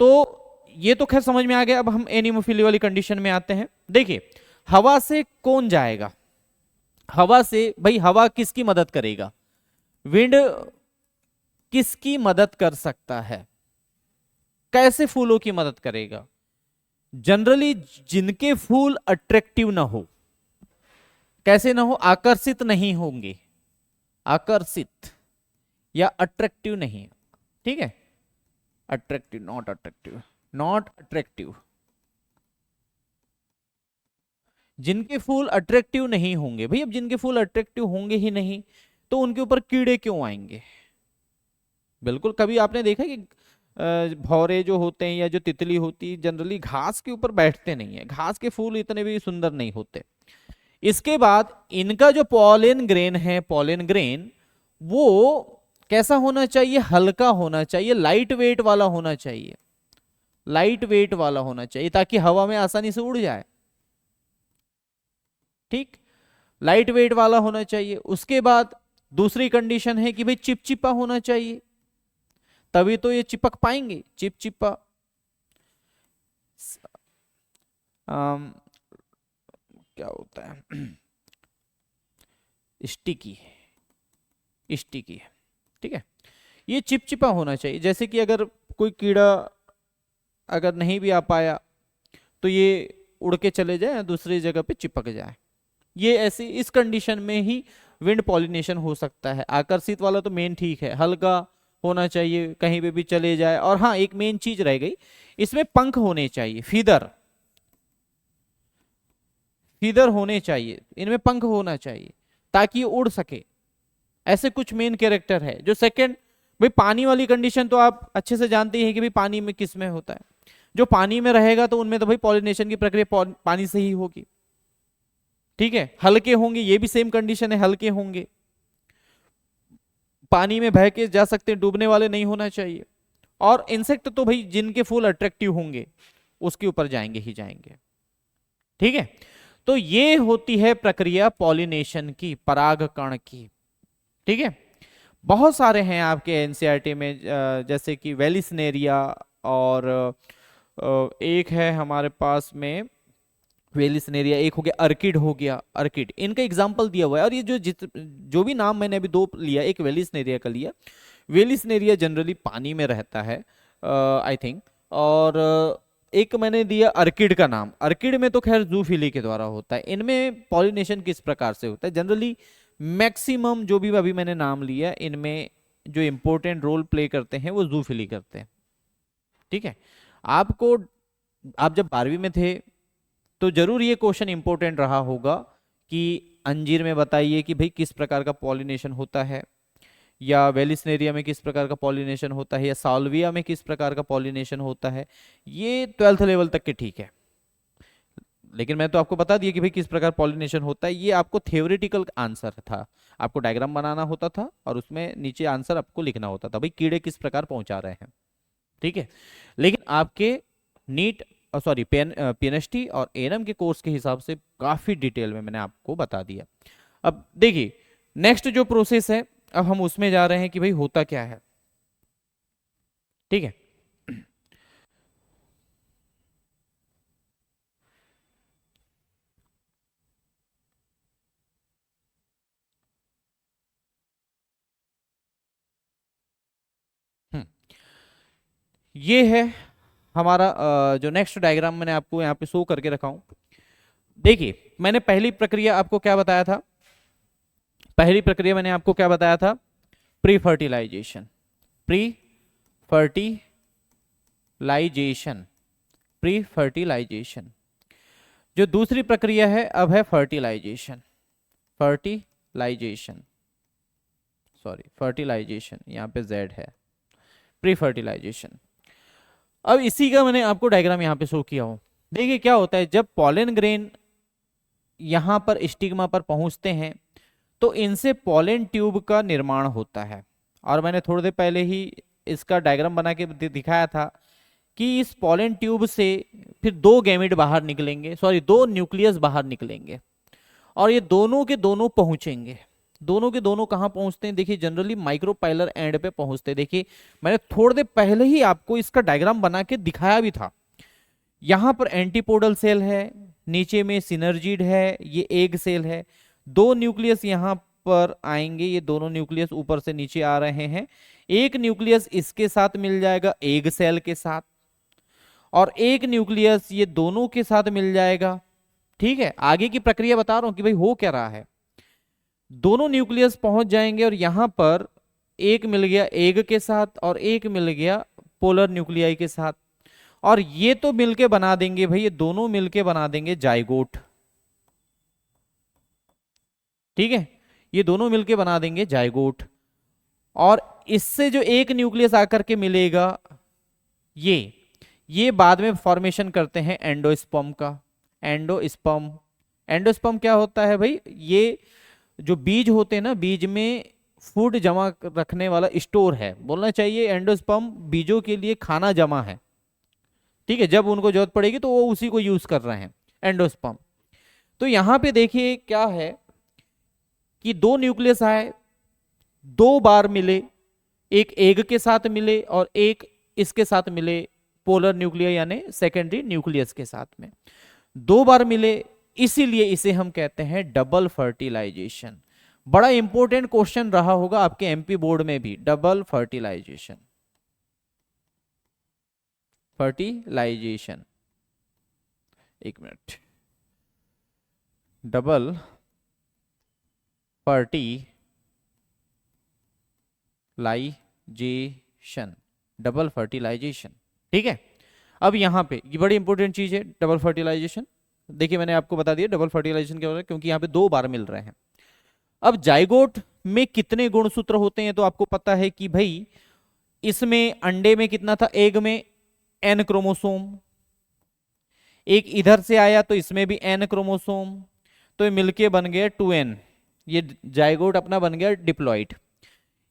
तो ये तो खैर समझ में आ गया। अब हम एनिमोफिली वाली कंडीशन में आते हैं। देखिए, हवा से कौन जाएगा? हवा से भाई, हवा किसकी मदद करेगा? विंड किसकी मदद कर सकता है? कैसे फूलों की मदद करेगा? जनरली जिनके फूल अट्रैक्टिव ना हो। कैसे ना हो? आकर्षित नहीं होंगे, आकर्षित या अट्रैक्टिव नहीं। ठीक है, attractive, not attractive, not attractive. जिनके फूल अट्रैक्टिव नहीं होंगे भाई, अब जिनके फूल अट्रैक्टिव होंगे ही नहीं तो उनके ऊपर कीड़े क्यों आएंगे? बिल्कुल, कभी आपने देखा कि भौरे जो होते हैं या जो तितली होती है, जनरली घास के ऊपर बैठते नहीं है। घास के फूल इतने भी सुंदर नहीं होते। इसके बाद इनका जो पॉलन ग्रेन है, पॉलन ग्रेन वो कैसा होना चाहिए? हल्का होना चाहिए, लाइट वेट वाला होना चाहिए, लाइट वेट वाला होना चाहिए, ताकि हवा में आसानी से उड़ जाए। ठीक, लाइट वेट वाला होना चाहिए। उसके बाद दूसरी कंडीशन है कि भाई चिपचिपा होना चाहिए, तभी तो ये चिपक पाएंगे। चिपचिपा, क्या होता है, स्टिकी, स्टिकी है। ठीक है, ये चिपचिपा होना चाहिए। जैसे कि अगर कोई कीड़ा अगर नहीं भी आ पाया तो ये उड़ के चले जाए, दूसरी जगह पे चिपक जाए। ये ऐसी, इस कंडीशन में ही विंड पॉलिनेशन हो सकता है। आकर्षित वाला तो मेन ठीक है, हल्का होना चाहिए, कहीं पे भी चले जाए। और हाँ, एक मेन चीज रह गई, इसमें पंख होने चाहिए, फीदर, फीदर होने चाहिए, इनमें पंख होना चाहिए ताकि उड़ सके। ऐसे कुछ मेन कैरेक्टर है। जो सेकंड, भाई पानी वाली कंडीशन तो आप अच्छे से जानते हैं कि भाई पानी में किस में होता है। जो पानी में रहेगा तो उनमें तो भाई पॉलिनेशन की प्रक्रिया पानी से ही होगी। ठीक है, हल्के होंगे, ये भी सेम कंडीशन है, हल्के होंगे, पानी में बह के जा सकते हैं, डूबने वाले नहीं होना चाहिए। और इंसेक्ट तो भाई जिनके फूल अट्रैक्टिव होंगे उसके ऊपर जाएंगे ही जाएंगे। ठीक है, तो ये होती है प्रक्रिया पॉलिनेशन की, परागकण की। ठीक है, बहुत सारे हैं आपके एनसीईआरटी में, जैसे कि वेलिसनेरिया, और एक है हमारे पास में वेलिसनेरिया, एक हो गया अर्किड, हो गया अर्किड, इनका एग्जाम्पल दिया हुआ है। और ये जो भी नाम मैंने अभी दो लिया, एक वेलिसनेरिया का लिया, वेलिसनेरिया जनरली पानी में रहता है आई थिंक, और एक मैंने दिया अर्किड का नाम। अर्किड में तो खैर जूफिली के द्वारा होता है। इनमें पॉलिनेशन किस प्रकार से होता है? जनरली मैक्सिमम जो भी अभी मैंने नाम लिया, इनमें जो इंपॉर्टेंट रोल प्ले करते हैं वो जूफिली करते हैं। ठीक है, आपको, आप जब 12वीं में थे तो जरूर ये क्वेश्चन इंपॉर्टेंट रहा होगा कि अंजीर में बताइए कि भाई किस प्रकार का पॉलिनेशन होता है, या वेलिसनेरिया में किस प्रकार का पॉलिनेशन होता है, या साल्विया में किस प्रकार का पॉलिनेशन होता है। ये 12th लेवल तक के ठीक है, लेकिन मैं तो आपको बता दिया कि भाई किस प्रकार पॉलिनेशन होता है। ये आपको थ्योरेटिकल आंसर था, आपको डायग्राम बनाना होता था और उसमें नीचे आंसर आपको लिखना होता था, भाई कीड़े किस प्रकार पहुंचा रहे हैं। ठीक है, लेकिन आपके नीट, सॉरी पीएनएसटी और एएनएम के कोर्स के हिसाब से काफी डिटेल में मैंने आपको बता दिया। अब देखिए नेक्स्ट जो प्रोसेस है, अब हम उसमें जा रहे हैं कि भाई होता क्या है। ठीक है, हम्म, ये है हमारा जो नेक्स्ट डायग्राम मैंने आपको यहाँ पे शो करके रखा हूं। देखिए मैंने पहली प्रक्रिया आपको क्या बताया था, पहली प्रक्रिया मैंने आपको क्या बताया था, pre fertilization, pre fertilization, pre fertilization. जो दूसरी प्रक्रिया है अब है फर्टिलाइजेशन, फर्टिलाइजेशन, सॉरी फर्टिलाइजेशन, यहाँ पे जेड है, प्री फर्टिलाइजेशन। अब इसी का मैंने आपको डायग्राम यहाँ पे शो किया हूं। देखिए क्या होता है, जब पॉलन ग्रेन यहाँ पर स्टिग्मा पर पहुंचते हैं तो इनसे पॉलन ट्यूब का निर्माण होता है। और मैंने थोड़ी देर पहले ही इसका डायग्राम बना के दिखाया था कि इस पॉलन ट्यूब से फिर दो गैमेट बाहर निकलेंगे, सॉरी दो न्यूक्लियस बाहर निकलेंगे, और ये दोनों के दोनों पहुंचेंगे। दोनों के दोनों कहां पहुंचते हैं? देखिए जनरली माइक्रोपाइलर एंड पे पहुंचते हैं। देखिए मैंने थोड़ी देर पहले ही आपको इसका डायग्राम बना के दिखाया भी था। यहां पर एंटीपोडल सेल है, नीचे में सिनर्जिड है, ये एग सेल है। दो न्यूक्लियस यहां पर आएंगे, ये दोनों न्यूक्लियस ऊपर से नीचे आ रहे हैं। एक न्यूक्लियस इसके साथ मिल जाएगा एग सेल के साथ, और एक न्यूक्लियस ये दोनों के साथ मिल जाएगा। ठीक है, आगे की प्रक्रिया बता रहा हूं कि भाई हो क्या रहा है। दोनों न्यूक्लियस पहुंच जाएंगे और यहां पर एक मिल गया एग के साथ और एक मिल गया पोलर न्यूक्लियाई के साथ, और ये तो मिलके बना देंगे भाई, ये दोनों मिलके बना देंगे जाइगोट। ठीक है, ये दोनों मिलके बना देंगे जाइगोट, और इससे जो एक न्यूक्लियस आकर के मिलेगा, ये बाद में फॉर्मेशन करते हैं एंडोस्पर्म का। एंडोस्पर्म, एंडोस्पर्म क्या होता है भाई? ये जो बीज होते हैं ना, बीज में फूड जमा रखने वाला स्टोर है, बोलना चाहिए एंडोस्पर्म बीजों के लिए खाना जमा है। ठीक है, जब उनको जरूरत पड़ेगी तो वो उसी को यूज कर रहे हैं, एंडोस्पर्म। तो यहां पे देखिए क्या है कि दो न्यूक्लियस आए, दो बार मिले, एक एग के साथ मिले और एक इसके साथ मिले, पोलर न्यूक्लियर यानी सेकेंडरी न्यूक्लियस के साथ में दो बार मिले, इसीलिए इसे हम कहते हैं डबल फर्टिलाइजेशन। बड़ा इंपॉर्टेंट क्वेश्चन रहा होगा आपके एमपी बोर्ड में भी, डबल फर्टिलाइजेशन, फर्टिलाइजेशन, एक minute, double fertilization, double fertilization. ठीक है, अब यहां पे ये बड़ी इंपॉर्टेंट चीज है डबल फर्टिलाइजेशन। देखिए मैंने आपको बता दिया डबल फर्टिलाइजेशन क्या होता है, क्योंकि यहां पे दो बार मिल रहे हैं। अब जाइगोट में कितने गुणसूत्र होते हैं? तो आपको पता है कि भाई इसमें अंडे में कितना था, एग में एन क्रोमोसोम, एक इधर से आया तो इसमें भी एन क्रोमोसोम, तो ये मिलके बन गया 2n, ये जाइगोट अपना बन गया डिप्लॉइड।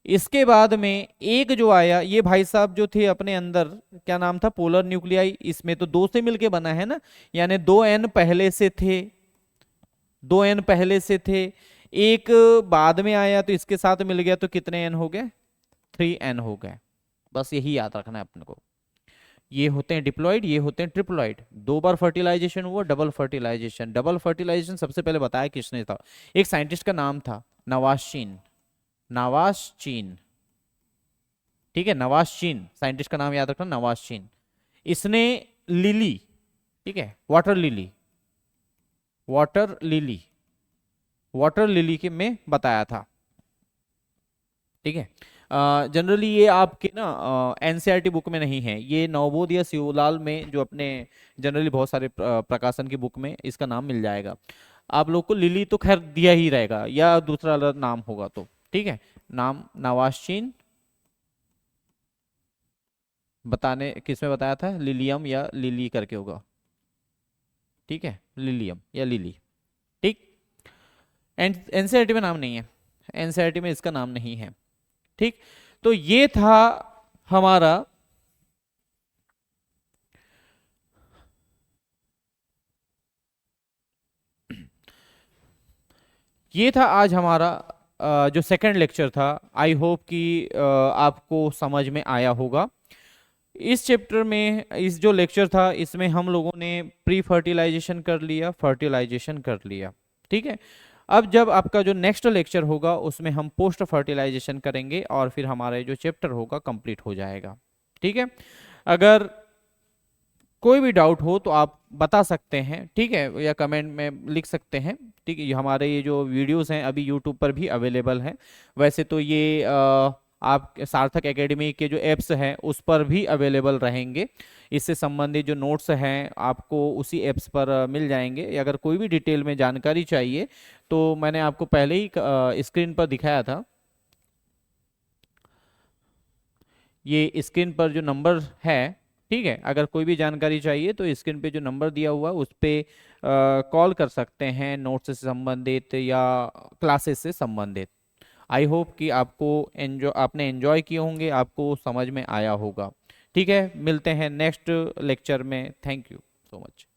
इसके बाद में एक जो आया, ये भाई साहब जो थे अपने अंदर, क्या नाम था, पोलर न्यूक्लियाई, इसमें तो दो से मिलके बना है ना, यानी 2n पहले से थे, दो एन पहले से थे, एक बाद में आया तो इसके साथ मिल गया, तो कितने एन हो गए? 3n हो गए। बस यही याद रखना है अपने को। ये होते हैं डिप्लॉइड, ये होते हैं ट्रिप्लॉइड। दो बार फर्टिलाइजेशन हुआ, डबल फर्टिलाइजेशन। डबल फर्टिलाइजेशन सबसे पहले बताया किसने था? एक साइंटिस्ट का नाम था नवाज़ चीन। ठीक है, नवाज़ चीन, साइंटिस्ट का नाम याद रखना, नवाज़ चीन। इसने लिली, ठीक है, वाटर लिली के में बताया था। ठीक है, जनरली ये आपके ना एनसीईआरटी बुक में नहीं है, ये नवोदय शिवलाल में जो अपने जनरली बहुत सारे प्रकाशन की बुक में इसका नाम मिल जाएगा। आप लोग को लिली तो खैर दिया ही रहेगा, या दूसरा अलग नाम होगा तो। ठीक है, नाम नवाज़ चीन, बताने किसमें बताया था? लिलियम या लिली करके होगा। ठीक है, लिलियम या लिली। ठीक, एनसीईआरटी में नाम नहीं है, एनसीईआरटी में इसका नाम नहीं है। ठीक, तो ये था हमारा ये था आज हमारा जो सेकंड लेक्चर था। आई होप कि आपको समझ में आया होगा। इस चैप्टर में इस जो लेक्चर था इसमें हम लोगों ने प्री फर्टिलाइजेशन कर लिया, फर्टिलाइजेशन कर लिया। ठीक है, अब जब आपका जो नेक्स्ट लेक्चर होगा उसमें हम पोस्ट फर्टिलाइजेशन करेंगे और फिर हमारा जो चैप्टर होगा कंप्लीट हो जाएगा। ठीक है, अगर कोई भी डाउट हो तो आप बता सकते हैं, ठीक है, या कमेंट में लिख सकते हैं। ठीक है, हमारे ये जो वीडियोस हैं अभी यूट्यूब पर भी अवेलेबल हैं। वैसे तो ये आप सार्थक एकेडमी के जो ऐप्स हैं उस पर भी अवेलेबल रहेंगे। इससे संबंधित जो नोट्स हैं आपको उसी ऐप्स पर मिल जाएंगे। अगर कोई भी डिटेल में जानकारी चाहिए तो मैंने आपको पहले ही स्क्रीन पर दिखाया था। ये स्क्रीन पर जो नंबर है, ठीक है, अगर कोई भी जानकारी चाहिए तो स्क्रीन पे जो नंबर दिया हुआ है उस पे कॉल कर सकते हैं, नोट्स से संबंधित या क्लासेस से संबंधित। आई होप कि आपने एंजॉय किए होंगे, आपको समझ में आया होगा। ठीक है, मिलते हैं नेक्स्ट लेक्चर में। Thank you so much.